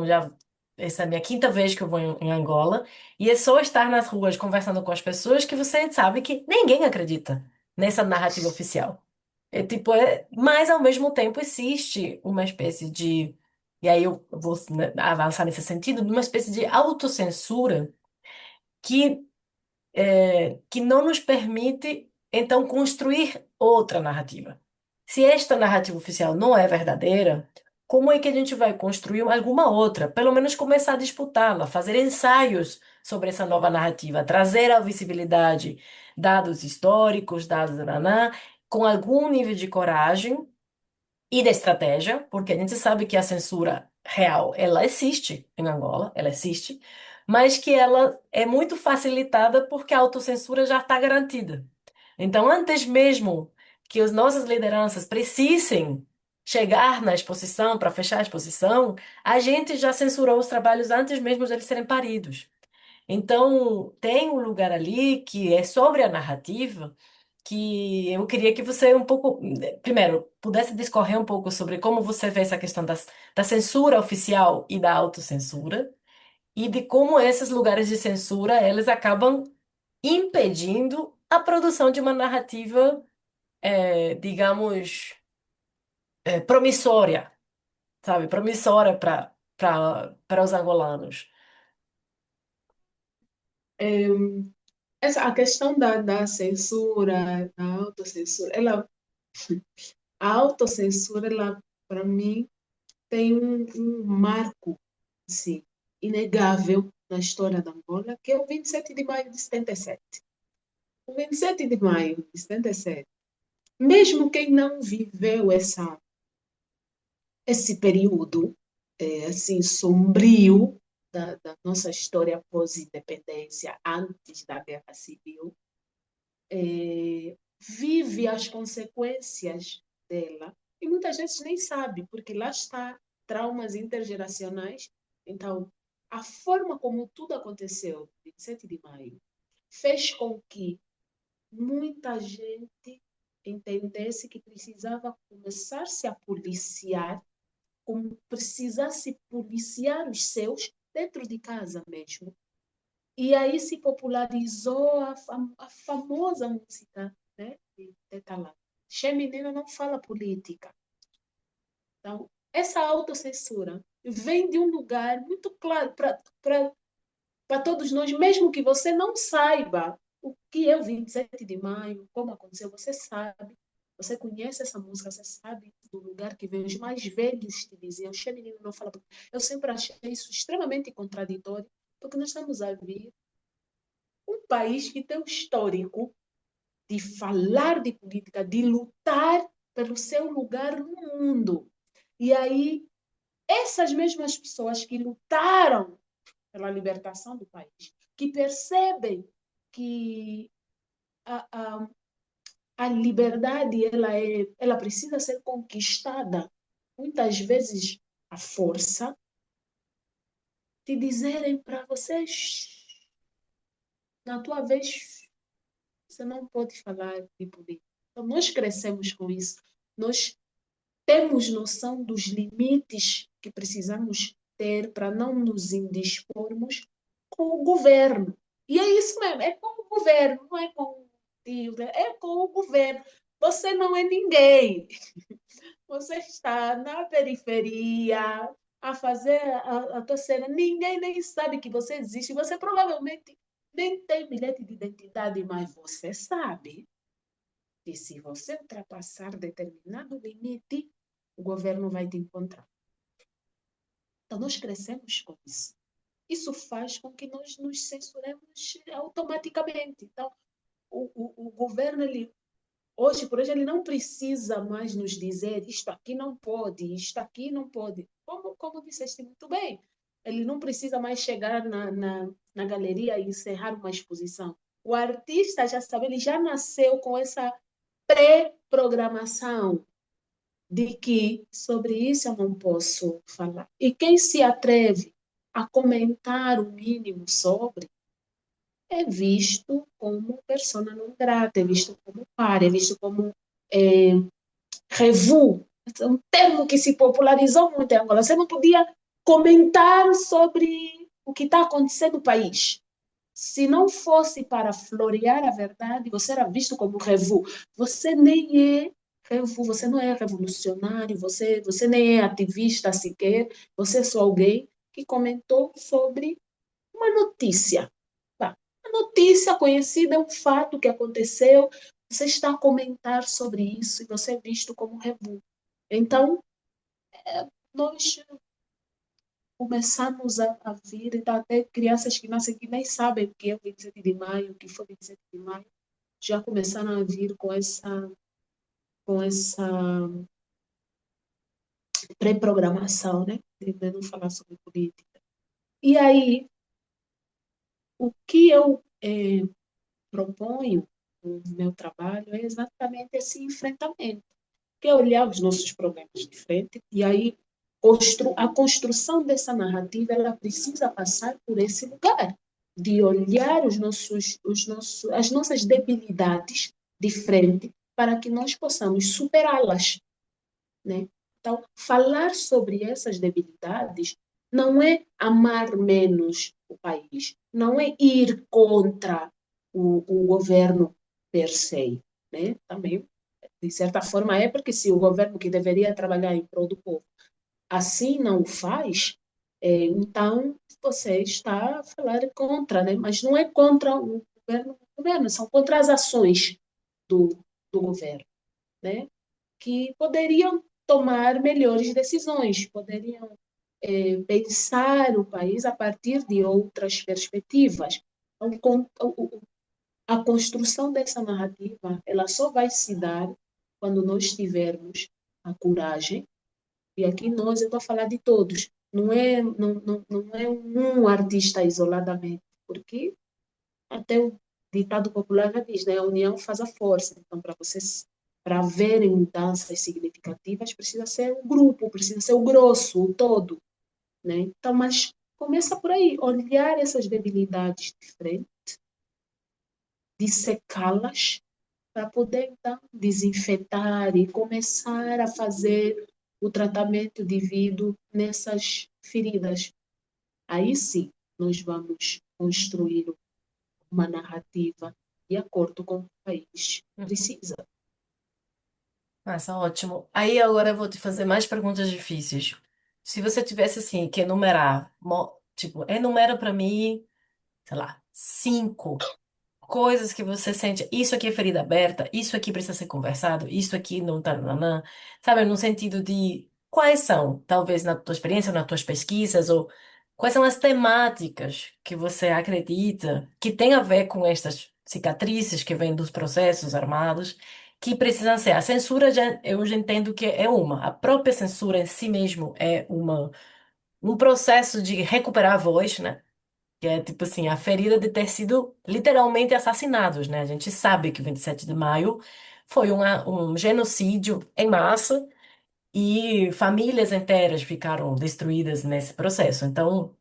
já essa é a minha quinta vez que eu vou em Angola e é só estar nas ruas conversando com as pessoas que você sabe que ninguém acredita nessa narrativa oficial. Mas ao mesmo tempo existe uma espécie de, e aí eu vou, né, avançar nesse sentido, uma espécie de autocensura que que não nos permite, então, construir outra narrativa. Se esta narrativa oficial não é verdadeira, como é que a gente vai construir alguma outra? Pelo menos começar a disputá-la, fazer ensaios sobre essa nova narrativa, trazer à visibilidade dados históricos, dados com algum nível de coragem e de estratégia, porque a gente sabe que a censura real, ela existe em Angola, ela existe, mas que ela é muito facilitada porque a autocensura já está garantida. Então, antes mesmo que as nossas lideranças precisem chegar na exposição, para fechar a exposição, a gente já censurou os trabalhos antes mesmo de eles serem paridos. Então, tem um lugar ali que é sobre a narrativa, que eu queria que você um pouco, primeiro, pudesse discorrer um pouco sobre como você vê essa questão da censura oficial e da autocensura, e de como esses lugares de censura, eles acabam impedindo a produção de uma narrativa, digamos, promissória, sabe? Promissória para os angolanos. É, a questão da censura, da autocensura, a autocensura, ela, para mim, tem um marco, assim, inegável na história da Angola, que é o 27 de maio de 77. O 27 de maio de 77, mesmo quem não viveu esse período, assim, sombrio da nossa história pós-independência, antes da Guerra Civil, vive as consequências dela e muitas vezes nem sabe, porque lá está traumas intergeracionais. Então, a forma como tudo aconteceu, 27 de maio, fez com que muita gente entendesse que precisava começar-se a policiar, como precisasse policiar os seus dentro de casa mesmo. E aí se popularizou a famosa música, né, de Talá. Che menina não fala política. Então, essa autocensura vem de um lugar muito claro para todos nós, mesmo que você não saiba o que é o 27 de maio, como aconteceu, você sabe, você conhece essa música, você sabe do lugar que vem. Os mais velhos te diziam, Che menino não fala política. Eu sempre achei isso extremamente contraditório, porque nós estamos a vir um país que tem um histórico de falar de política, de lutar pelo seu lugar no mundo. E aí, essas mesmas pessoas que lutaram pela libertação do país, que percebem que a, a, a liberdade ela precisa ser conquistada, muitas vezes à força, de dizerem para vocês, na tua vez, você não pode falar de política. Então, nós crescemos com isso. Nós temos noção dos limites que precisamos ter para não nos indispormos com o governo. E é isso mesmo, é com o governo, não é com o tio, é com o governo. Você não é ninguém. Você está na periferia a fazer a tua cena. Ninguém nem sabe que você existe. Você provavelmente nem tem bilhete de identidade, mas você sabe que se você ultrapassar determinado limite, o governo vai te encontrar. Então, nós crescemos com isso. Isso faz com que nós nos censuremos automaticamente. Então, o governo, hoje por hoje, ele não precisa mais nos dizer isto aqui não pode, isto aqui não pode. Como disseste muito bem, ele não precisa mais chegar na galeria e encerrar uma exposição. O artista já sabe, ele já nasceu com essa pré-programação de que sobre isso eu não posso falar. E quem se atreve a comentar o mínimo sobre é visto como persona não grata, é visto como par, é visto como é, revu, é um termo que se popularizou muito em Angola. Você não podia comentar sobre o que está acontecendo no país. Se não fosse para florear a verdade, você era visto como revu. Você nem é revu, você não é revolucionário, você nem é ativista sequer, você é só alguém que comentou sobre uma notícia. Tá? A notícia conhecida é um fato que aconteceu, você está a comentar sobre isso e você é visto como revu. Então, nós começamos a vir, então até crianças que nascem que nem sabem o que é o 27 de maio, o que foi 27 de maio, já começaram a vir com essa pré-programação, né? De não falar sobre política. E aí, o que eu proponho no meu trabalho é exatamente esse enfrentamento. que é olhar os nossos problemas de frente e aí a construção dessa narrativa ela precisa passar por esse lugar de olhar as nossas debilidades de frente para que nós possamos superá-las, né? Então, falar sobre essas debilidades não é amar menos o país, não é ir contra o governo per se, né? Também, de certa forma, é porque se o governo que deveria trabalhar em prol do povo assim não o faz, então você está a falar contra, né? Mas não é contra o governo, são contra as ações do, do governo, né? Que poderiam tomar melhores decisões, poderiam pensar o país a partir de outras perspectivas. Então, a construção dessa narrativa, ela só vai se dar quando nós tivermos a coragem, e aqui nós, eu estou a falar de todos, não é um artista isoladamente, porque até o ditado popular já diz, né? A união faz a força. Então, para haverem mudanças significativas, precisa ser o grupo, precisa ser o grosso, o todo, né? Então, mas começa por aí, olhar essas debilidades de frente, dissecá-las, para poder, então, desinfetar e começar a fazer o tratamento devido nessas feridas. Aí sim, nós vamos construir uma narrativa de acordo com o que o país Uhum. precisa. Nossa, ótimo. Aí agora eu vou te fazer mais perguntas difíceis. Se você tivesse assim que enumerar, tipo, enumera pra mim, sei lá, cinco coisas que você sente, isso aqui é ferida aberta, isso aqui precisa ser conversado, isso aqui não tá, nanã, sabe, no sentido de quais são, talvez na tua experiência, nas tuas pesquisas, ou quais são as temáticas que você acredita que tem a ver com estas cicatrizes que vêm dos processos armados, que precisam ser. A censura, eu já entendo que é uma. A própria censura em si mesmo é um processo de recuperar a voz, né? Que é tipo assim, a ferida de ter sido literalmente assassinados, né? A gente sabe que o 27 de maio foi um genocídio em massa e famílias inteiras ficaram destruídas nesse processo. Então,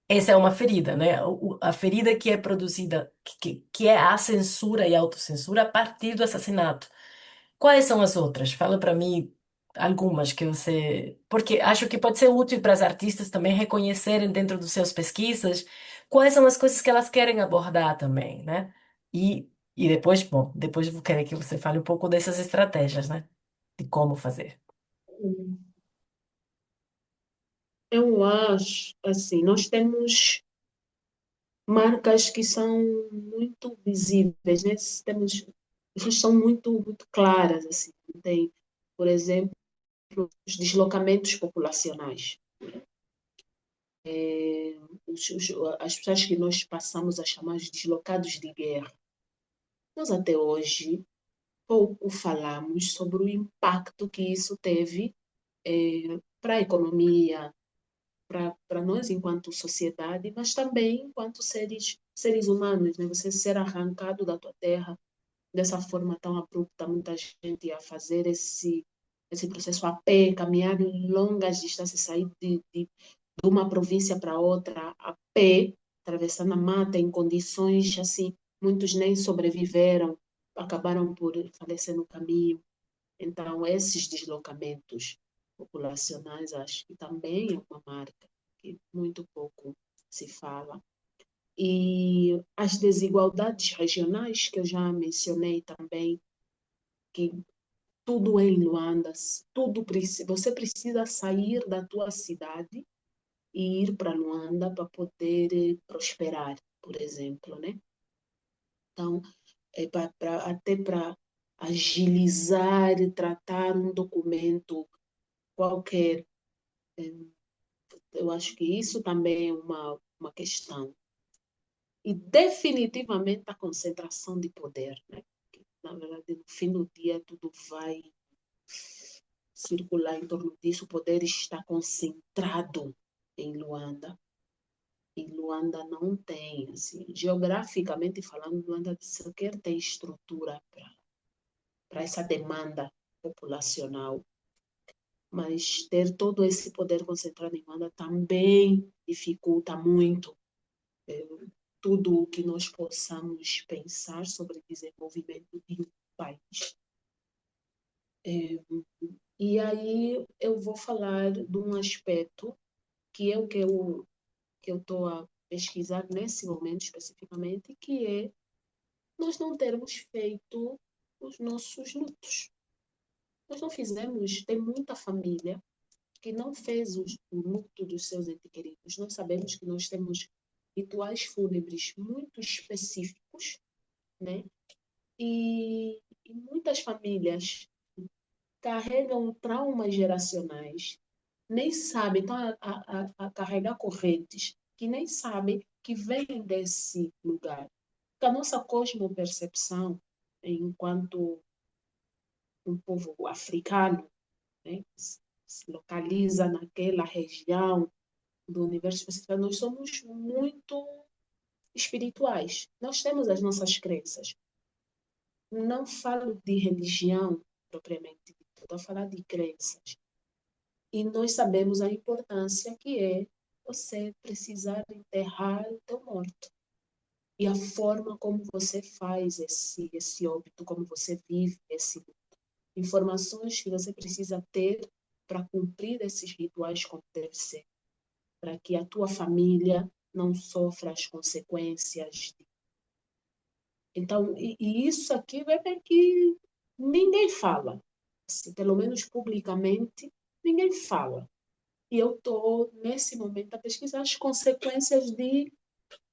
essa é uma ferida, né? A ferida que é produzida, que é a censura e a autocensura a partir do assassinato. Quais são as outras? Fala para mim algumas que você. Porque acho que pode ser útil para as artistas também reconhecerem dentro dos seus pesquisas quais são as coisas que elas querem abordar também, né? E depois, bom, depois eu vou querer que você fale um pouco dessas estratégias, né? De como fazer. Eu acho, assim, nós temos marcas que são muito visíveis, né? Temos, elas são muito claras, assim. Tem, por exemplo, os deslocamentos populacionais. As pessoas que nós passamos a chamar de deslocados de guerra. Nós até hoje pouco falamos sobre o impacto que isso teve para a economia, para nós enquanto sociedade, mas também enquanto seres humanos, né? Você ser arrancado da tua terra dessa forma tão abrupta, muita gente a fazer esse processo a pé, caminhar longas distâncias, sair de uma província para outra a pé, atravessando a mata em condições assim, muitos nem sobreviveram, acabaram por falecer no caminho. Então, esses deslocamentos populacionais, acho que também é uma marca que muito pouco se fala. E as desigualdades regionais, que eu já mencionei também, que tudo é em Luanda, você precisa sair da tua cidade e ir para Luanda para poder prosperar, por exemplo, né? Então, até para agilizar e tratar um documento qualquer, eu acho que isso também é uma questão. E definitivamente a concentração de poder, né? Que, na verdade, no fim do dia, tudo vai circular em torno disso. O poder está concentrado em Luanda. E Luanda não tem, assim, geograficamente falando, Luanda sequer tem estrutura para essa demanda populacional, mas ter todo esse poder concentrado em Luanda também dificulta muito tudo o que nós possamos pensar sobre desenvolvimento de um país. É, e aí eu vou falar de um aspecto que é o que eu estou a pesquisar nesse momento especificamente, que é nós não termos feito os nossos lutos. Nós não fizemos, tem muita família que não fez o luto dos seus entes queridos. Nós sabemos que nós temos rituais fúnebres muito específicos, né? E muitas famílias carregam traumas geracionais, nem sabem, estão a carregar correntes que nem sabem que vêm desse lugar. Porque a nossa cosmopercepção, enquanto um povo africano, né, se localiza naquela região do universo específico, nós somos muito espirituais. Nós temos as nossas crenças. Não falo de religião propriamente dita, estou a falar de crenças. E nós sabemos a importância que é você precisar enterrar o teu morto. E a forma como você faz esse óbito, como você vive esse informações que você precisa ter para cumprir esses rituais como deve ser, para que a tua família não sofra as consequências. Então, e isso aqui é que ninguém fala, assim, pelo menos publicamente, ninguém fala. E eu estou, nesse momento, a pesquisar as consequências de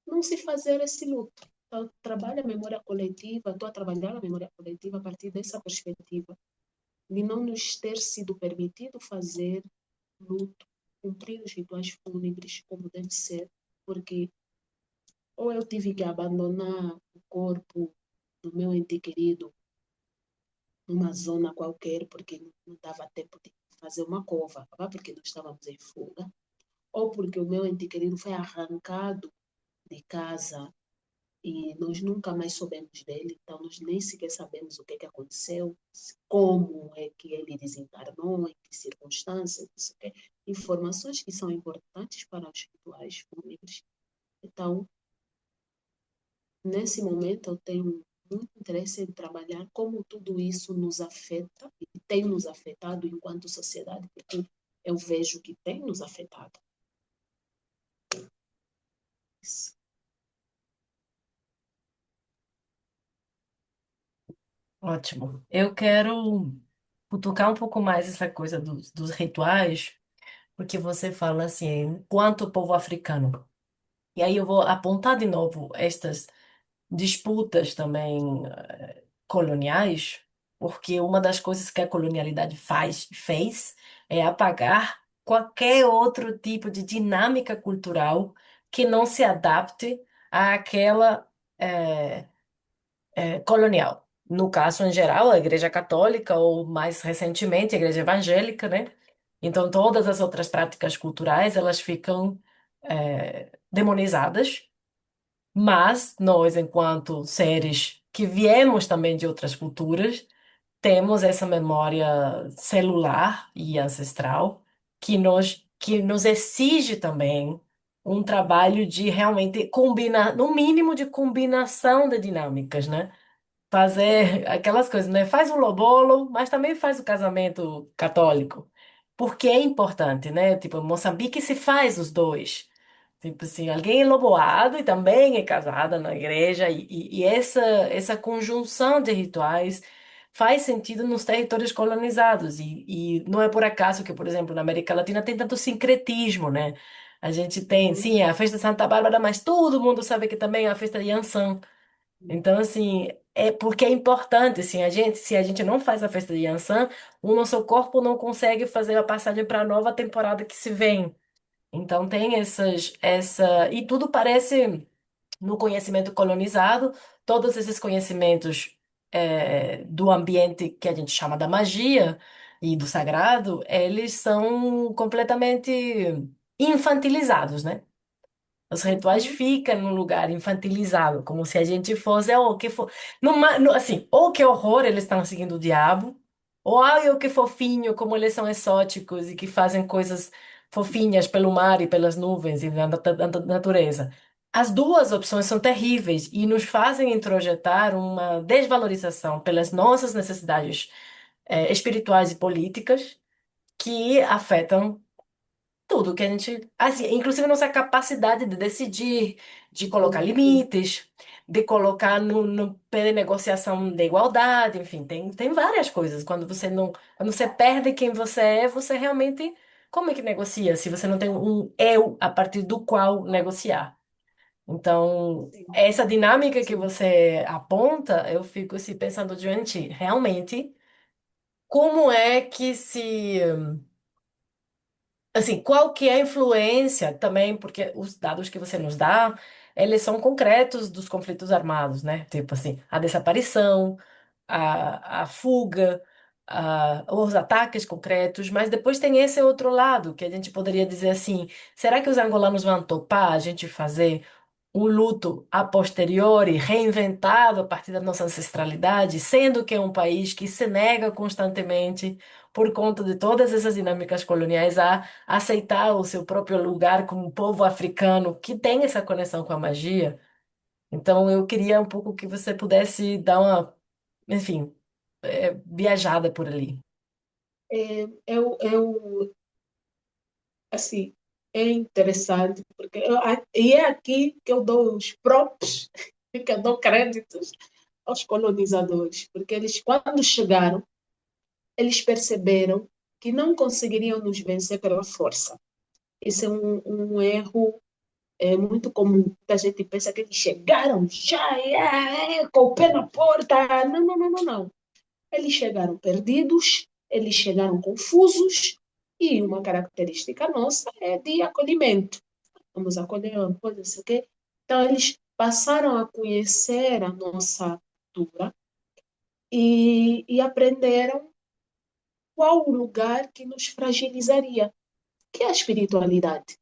não se fazer esse luto. Então, trabalho a memória coletiva, estou a trabalhar a memória coletiva a partir dessa perspectiva, de não nos ter sido permitido fazer luto, cumprir os rituais fúnebres como deve ser, porque ou eu tive que abandonar o corpo do meu ente querido numa zona qualquer, porque não dava tempo de fazer uma cova, porque nós estávamos em fuga, ou porque o meu ente querido foi arrancado de casa e nós nunca mais soubemos dele, então nós nem sequer sabemos o que aconteceu, como é que ele desencarnou, em que circunstâncias, não sei o quê. Informações que são importantes para os rituais fúnebres. Então, nesse momento, eu tenho muito interesse em trabalhar como tudo isso nos afeta e tem nos afetado enquanto sociedade, porque eu vejo que tem nos afetado. Isso. Ótimo. Eu quero cutucar um pouco mais essa coisa dos rituais, porque você fala assim, enquanto povo africano. E aí eu vou apontar de novo estas disputas também coloniais, porque uma das coisas que a colonialidade fez é apagar qualquer outro tipo de dinâmica cultural que não se adapte àquela colonial. No caso, em geral, a Igreja Católica ou mais recentemente a Igreja Evangélica, né? Então, todas as outras práticas culturais, elas ficam demonizadas, mas nós, enquanto seres que viemos também de outras culturas, temos essa memória celular e ancestral que nos exige também um trabalho de realmente combinar, no mínimo de combinação de dinâmicas, né? Fazer aquelas coisas, né? Faz o lobolo, mas também faz o casamento católico. Porque é importante, né? Tipo, em Moçambique se faz os dois. Tipo assim, alguém é loboado e também é casada na igreja, e essa conjunção de rituais faz sentido nos territórios colonizados. E não é por acaso que, por exemplo, na América Latina tem tanto sincretismo, né? A gente tem, Uhum, sim, a festa de Santa Bárbara, mas todo mundo sabe que também é a festa de Yansan. Então, assim, é porque é importante, assim, se a gente não faz a festa de Yansan, o nosso corpo não consegue fazer a passagem para a nova temporada que se vem. Então, tem e tudo parece no conhecimento colonizado, todos esses conhecimentos do ambiente que a gente chama da magia e do sagrado, eles são completamente infantilizados, né? Os rituais uhum, ficam num lugar infantilizado, como se a gente fosse, oh, que for, assim, ou que horror, eles estão seguindo o diabo, Ou ai, o que fofinho, como eles são exóticos e que fazem coisas fofinhas pelo mar e pelas nuvens e na natureza. As duas opções são terríveis e nos fazem introjetar uma desvalorização pelas nossas necessidades, espirituais e políticas que afetam tudo que a gente, assim, inclusive nossa capacidade de decidir, de colocar limites, de colocar no pé de negociação de igualdade, enfim, tem várias coisas. Quando você perde quem você é, você realmente, como é que negocia? Se você não tem um eu a partir do qual negociar. Então, sim, essa dinâmica que sim. você aponta, eu fico assim, pensando diante, realmente, como é que se assim, qual que é a influência também, porque os dados que você nos dá, eles são concretos dos conflitos armados, né? Tipo assim, a desaparição, a fuga, os ataques concretos, mas depois tem esse outro lado, que a gente poderia dizer assim, será que os angolanos vão topar a gente fazer um luto a posteriori, reinventado a partir da nossa ancestralidade, sendo que é um país que se nega constantemente, por conta de todas essas dinâmicas coloniais, a aceitar o seu próprio lugar como um povo africano que tem essa conexão com a magia. Então, eu queria um pouco que você pudesse dar uma, enfim, viajada por ali. Assim, é interessante, porque e é aqui que eu dou os props, que eu dou créditos aos colonizadores, porque eles, quando chegaram, eles perceberam que não conseguiriam nos vencer pela força. Esse é um erro muito comum, que a gente pensa que eles chegaram já, com o pé na porta. Não, não, não, não, não. Eles chegaram perdidos, eles chegaram confusos, e uma característica nossa é de acolhimento. Vamos acolher uma coisa, não sei o quê. Então, eles passaram a conhecer a nossa cultura e aprenderam qual o lugar que nos fragilizaria, que é a espiritualidade.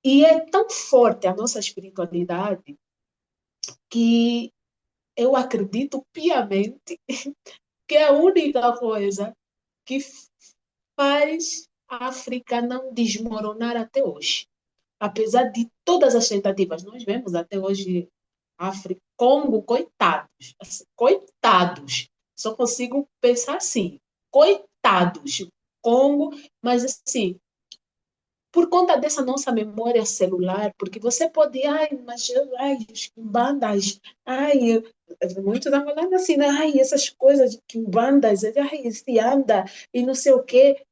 E é tão forte a nossa espiritualidade que eu acredito piamente que é a única coisa que faz a África não desmoronar até hoje. Apesar de todas as tentativas, nós vemos até hoje África, Congo, coitados, assim, coitados. Só consigo pensar assim, coitados, Congo, mas assim, por conta dessa nossa memória celular, porque você pode, ai, mas ai, os bandas, ai, muitos angolanos assim, né? Ai, essas coisas de bandas, ai, esse anda e não sei o quê,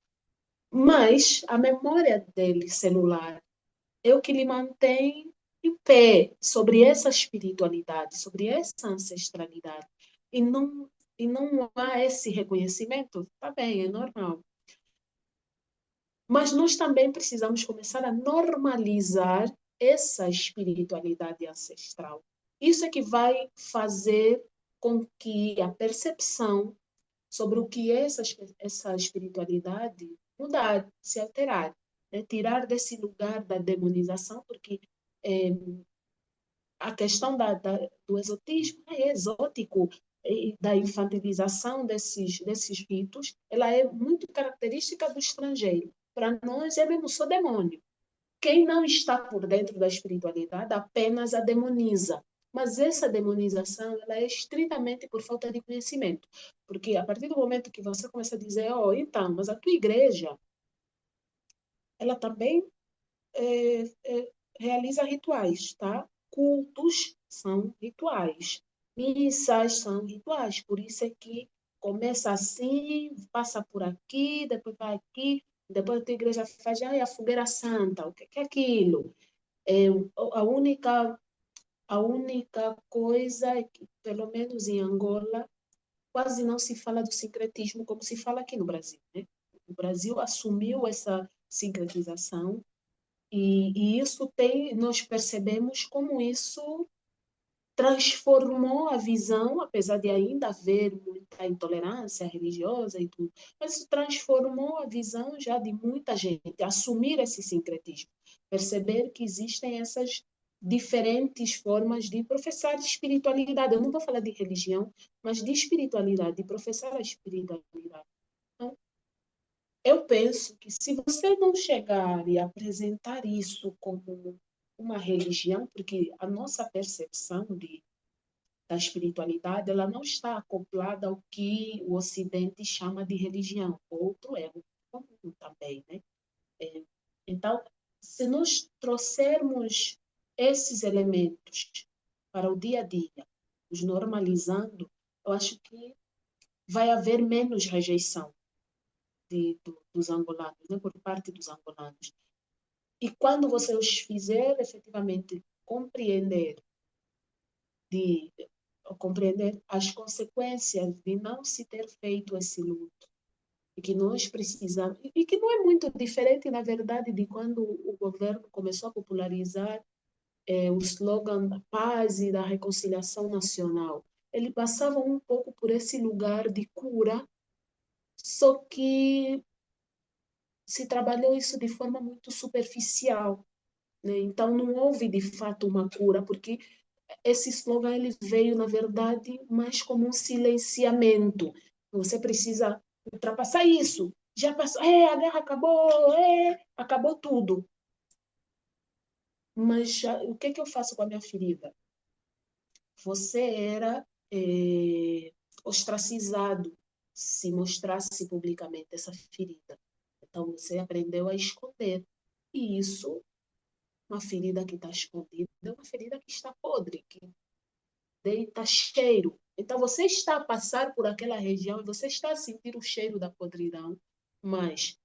mas a memória dele celular é o que lhe mantém em pé sobre essa espiritualidade, sobre essa ancestralidade. E não, e não há esse reconhecimento, tá bem, é normal. Mas nós também precisamos começar a normalizar essa espiritualidade ancestral. Isso é que vai fazer com que a percepção sobre o que é essa espiritualidade mudar, se alterar, né? Tirar desse lugar da demonização, porque é, a questão do exotismo é exótico, e da infantilização desses ritos, ela é muito característica do estrangeiro. Para nós é mesmo só demônio. Quem não está por dentro da espiritualidade apenas a demoniza. Mas essa demonização ela é estritamente por falta de conhecimento. Porque a partir do momento que você começa a dizer, oh, então, mas a tua igreja, ela também realiza rituais, tá? Cultos são rituais. Missas são rituais. Por isso é que começa assim, passa por aqui, depois vai aqui, depois a tua igreja faz a fogueira santa. O que é aquilo? É, a única, a única coisa é que, pelo menos em Angola, quase não se fala do sincretismo como se fala aqui no Brasil, né? O Brasil assumiu essa sincretização e isso tem, nós percebemos como isso transformou a visão, apesar de ainda haver muita intolerância religiosa e tudo, mas isso transformou a visão já de muita gente, assumir esse sincretismo, perceber que existem essas diferentes formas de professar espiritualidade. Eu não vou falar de religião, mas de espiritualidade, de professar a espiritualidade. Então, eu penso que se você não chegar e apresentar isso como uma religião, porque a nossa percepção da espiritualidade, ela não está acoplada ao que o Ocidente chama de religião. Outro é muito comum também, né? É, então, se nós trouxermos esses elementos para o dia a dia, os normalizando, eu acho que vai haver menos rejeição dos angolanos, né, por parte dos angolanos. E quando você os fizer efetivamente de compreender as consequências de não se ter feito esse luto, e que nós precisamos, e que não é muito diferente, na verdade, de quando o governo começou a popularizar o slogan da paz e da reconciliação nacional. Ele passava um pouco por esse lugar de cura, só que se trabalhou isso de forma muito superficial, né? Então não houve de fato uma cura, porque esse slogan ele veio, na verdade, mais como um silenciamento. Você precisa ultrapassar isso. Já passou, a guerra acabou, acabou tudo. Mas o que, que eu faço com a minha ferida? Você era ostracizado se mostrasse publicamente essa ferida. Então você aprendeu a esconder. E isso, uma ferida que está escondida, é uma ferida que está podre, que deita cheiro. Então você está a passar por aquela região e você está a sentir o cheiro da podridão, mas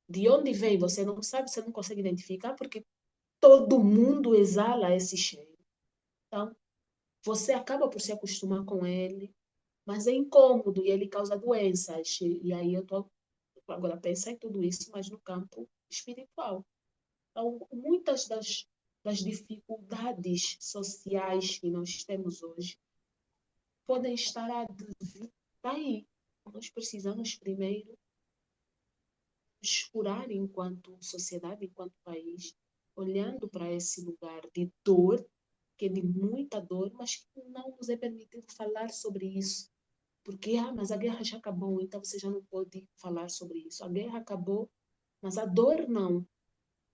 de onde vem você não sabe, você não consegue identificar, porque todo mundo exala esse cheiro. Então, você acaba por se acostumar com ele, mas é incômodo e ele causa doenças. E aí eu tô agora pensa em tudo isso, mas no campo espiritual. Então, muitas das dificuldades sociais que nós temos hoje podem estar aí. Nós precisamos primeiro nos curar enquanto sociedade, enquanto país, olhando para esse lugar de dor, que é de muita dor, mas que não nos é permitido falar sobre isso. Porque, mas a guerra já acabou, então você já não pode falar sobre isso. A guerra acabou, mas a dor não.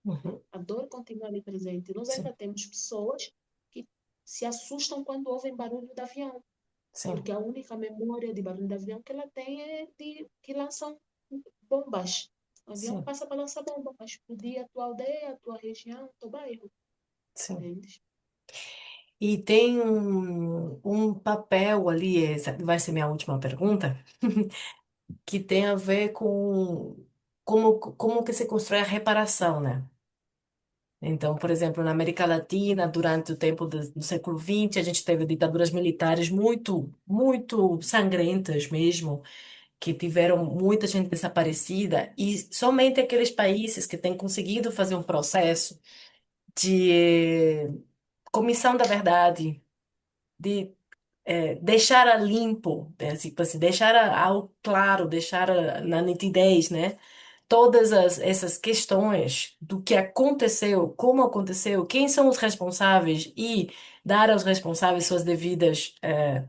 Uhum. A dor continua ali presente. Nós Sim, ainda temos pessoas que se assustam quando ouvem barulho de avião, sim, porque a única memória de barulho de avião que ela tem é de que lançam bombas. O avião sim, passa para lançar bomba, para explodir a tua aldeia, a tua região, o teu bairro. sim. Entende? E tem um papel ali, essa vai ser minha última pergunta, que tem a ver com como que se constrói a reparação, né? Então, por exemplo, na América Latina, durante o tempo do século XX, a gente teve ditaduras militares muito sangrentas mesmo, que tiveram muita gente desaparecida, e somente aqueles países que têm conseguido fazer um processo de comissão da verdade, de deixar a limpo, tipo assim, deixar ao claro, deixar na nitidez, né? Todas essas questões do que aconteceu, como aconteceu, quem são os responsáveis e dar aos responsáveis suas devidas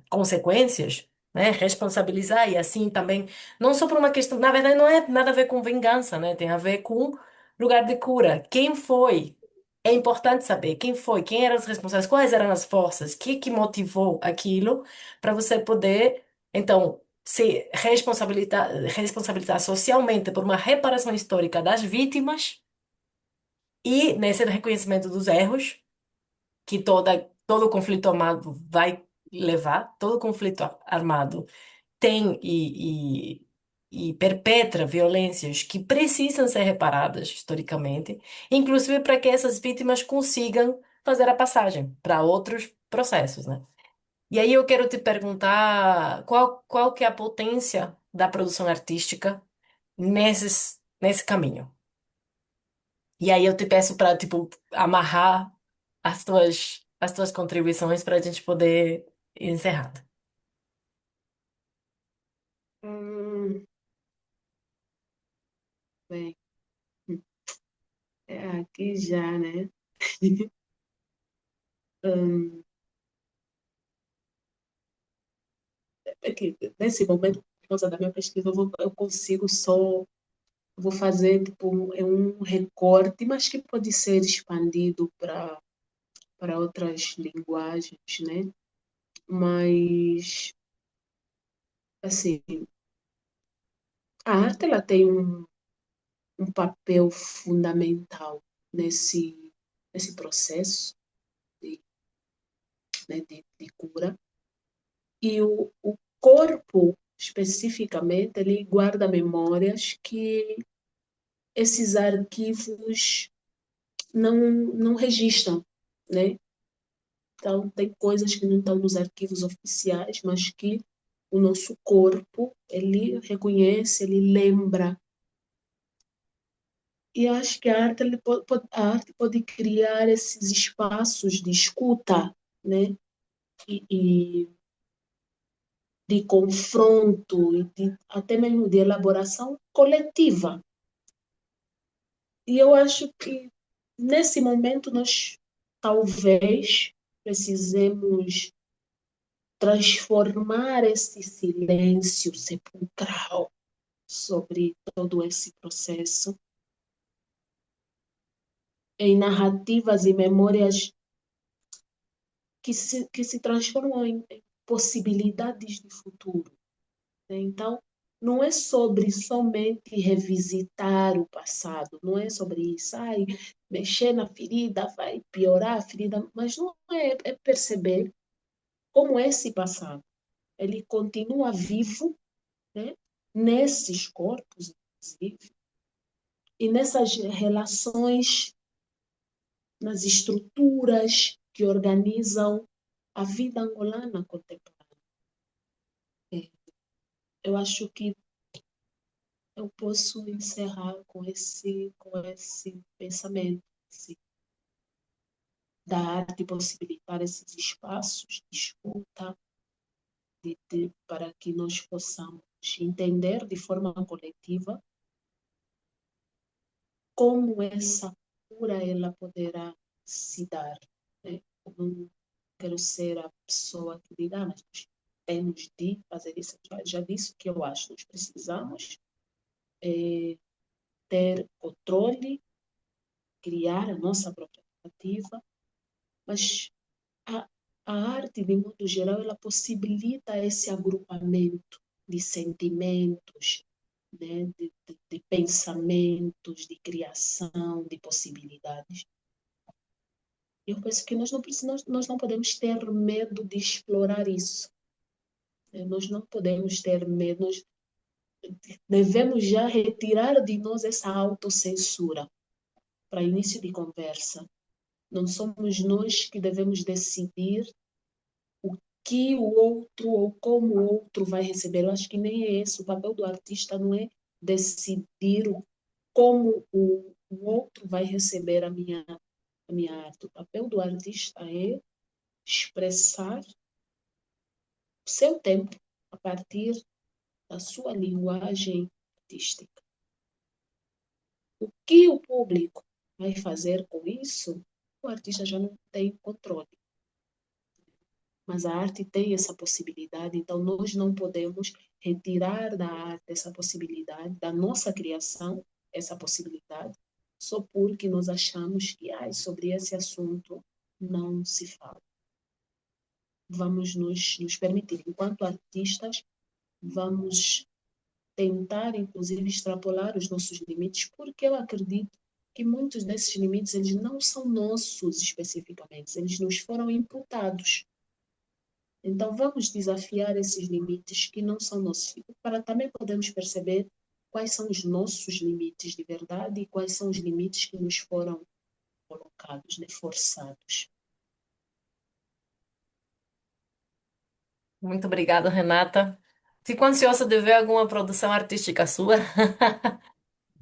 consequências, né? Responsabilizar e assim também, não só por uma questão, na verdade não é nada a ver com vingança, né? Tem a ver com lugar de cura. Quem foi? É importante saber quem foi, quem eram os responsáveis, quais eram as forças, o que que motivou aquilo, para você poder, então, se responsabilizar socialmente por uma reparação histórica das vítimas e nesse reconhecimento dos erros que todo conflito armado vai levar, todo conflito armado tem e perpetra violências que precisam ser reparadas historicamente, inclusive para que essas vítimas consigam fazer a passagem para outros processos, né? E aí eu quero te perguntar qual que é a potência da produção artística nesse caminho. E aí eu te peço para, tipo, amarrar as tuas contribuições para a gente poder encerrar. Hum, bem, aqui já, né? Hum, é que nesse momento, por causa da minha pesquisa, eu consigo só, vou fazer tipo um recorte, mas que pode ser expandido para outras linguagens, né? Mas, assim, a arte ela tem um papel fundamental nesse processo de, né, de cura. E o corpo, especificamente, ele guarda memórias que esses arquivos não registram, né? Então, tem coisas que não estão nos arquivos oficiais, mas que o nosso corpo, ele reconhece, ele lembra. E eu acho que a arte pode criar esses espaços de escuta, né? E de confronto, até mesmo de elaboração coletiva. E eu acho que nesse momento nós talvez precisemos transformar esse silêncio sepulcral sobre todo esse processo em narrativas e memórias que se transformam em possibilidades de futuro. Né? Então, não é sobre somente revisitar o passado, não é sobre isso, ai, mexer na ferida vai piorar a ferida, mas não é perceber como esse passado, ele continua vivo, né? Nesses corpos, inclusive, e nessas relações, nas estruturas que organizam a vida angolana contemporânea. Eu acho que eu posso encerrar com esse pensamento, assim, da arte possibilitar esses espaços de escuta, para que nós possamos entender de forma coletiva como essa cura ela poderá se dar. Né? Eu não quero ser a pessoa que diga, mas nós temos de fazer isso. Já disse o que eu acho. Nós precisamos ter controle, criar a nossa própria narrativa, mas a, a arte, de modo geral, ela possibilita esse agrupamento de sentimentos, né, de pensamentos, de criação, de possibilidades. Eu penso que nós não podemos ter medo de explorar isso. Né? Nós não podemos ter medo, nós devemos já retirar de nós essa autocensura para início de conversa. Não somos nós que devemos decidir o que o outro ou como o outro vai receber. Eu acho que nem é esse. O papel do artista não é decidir como o outro vai receber a minha arte. O papel do artista é expressar o seu tempo a partir da sua linguagem artística. O que o público vai fazer com isso, o artista já não tem controle. Mas a arte tem essa possibilidade, então nós não podemos retirar da arte essa possibilidade, da nossa criação, essa possibilidade, só porque nós achamos que sobre esse assunto não se fala. Vamos nos permitir, enquanto artistas, vamos tentar, inclusive, extrapolar os nossos limites, porque eu acredito que muitos desses limites eles não são nossos especificamente, eles nos foram imputados. Então, vamos desafiar esses limites que não são nossos, para também podermos perceber quais são os nossos limites de verdade e quais são os limites que nos foram colocados, né, forçados. Muito obrigada, Renata. Fico ansiosa de ver alguma produção artística sua.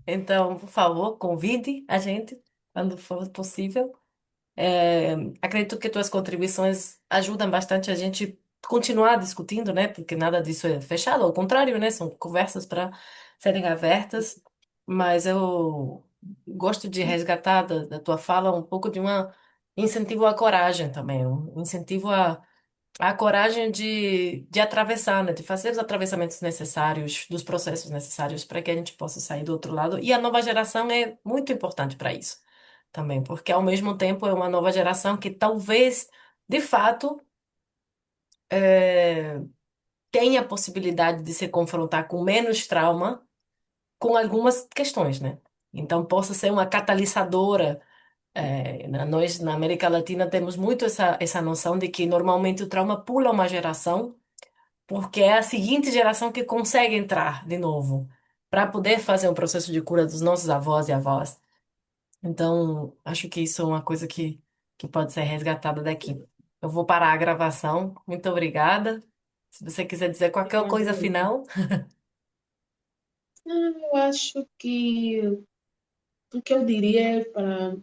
Então, por favor, convide a gente quando for possível. É, acredito que tuas contribuições ajudam bastante a gente continuar discutindo, né? Porque nada disso é fechado, ao contrário, né? São conversas para serem abertas. Mas eu gosto de resgatar da tua fala um pouco de uma incentivo à coragem também, um incentivo à coragem de atravessar, né? De fazer os atravessamentos necessários, dos processos necessários para que a gente possa sair do outro lado. E a nova geração é muito importante para isso também, porque ao mesmo tempo é uma nova geração que talvez, de fato, tenha a possibilidade de se confrontar com menos trauma com algumas questões, né? Então, possa ser uma catalisadora. Nós, na América Latina, temos muito essa noção de que normalmente o trauma pula uma geração, porque é a seguinte geração que consegue entrar de novo, para poder fazer um processo de cura dos nossos avós e avós. Então, acho que isso é uma coisa que pode ser resgatada daqui. Eu vou parar a gravação. Muito obrigada. Se você quiser dizer qualquer Eu coisa agradeço. final. Não, eu acho que o que eu diria é para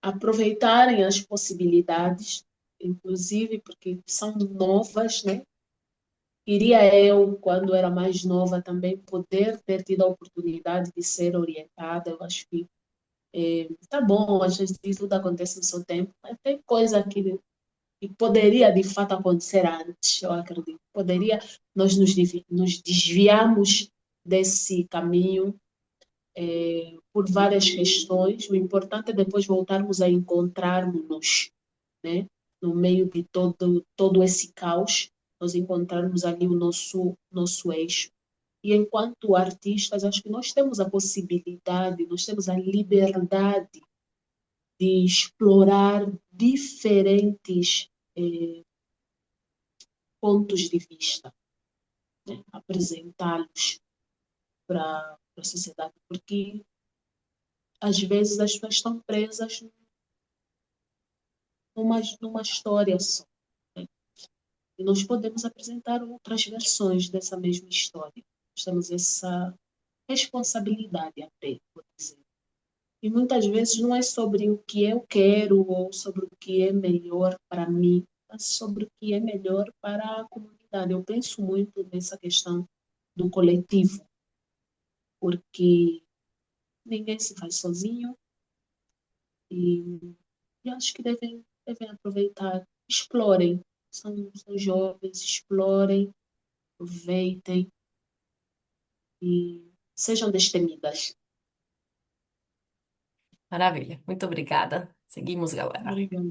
aproveitarem as possibilidades, inclusive porque são novas, né? Queria eu, quando era mais nova, também poder ter tido a oportunidade de ser orientada. Eu acho que tá bom, às vezes tudo acontece no seu tempo, mas tem coisa que poderia de fato acontecer antes, eu acredito. Poderia, nós nos desviamos desse caminho por várias questões. O importante é depois voltarmos a encontrarmos-nos, né? No meio de todo esse caos, nós encontrarmos ali o nosso eixo. E enquanto artistas, acho que nós temos a possibilidade, nós temos a liberdade de explorar diferentes pontos de vista, né? Apresentá-los para a sociedade, porque às vezes as pessoas estão presas numa história só, né? E nós podemos apresentar outras versões dessa mesma história. Nós temos essa responsabilidade até, por exemplo. E muitas vezes não é sobre o que eu quero ou sobre o que é melhor para mim, mas sobre o que é melhor para a comunidade. Eu penso muito nessa questão do coletivo, porque ninguém se faz sozinho e, e acho que devem aproveitar, explorem. São jovens, explorem, aproveitem e sejam destemidas. Maravilha. Muito obrigada. Seguimos, galera. Obrigada.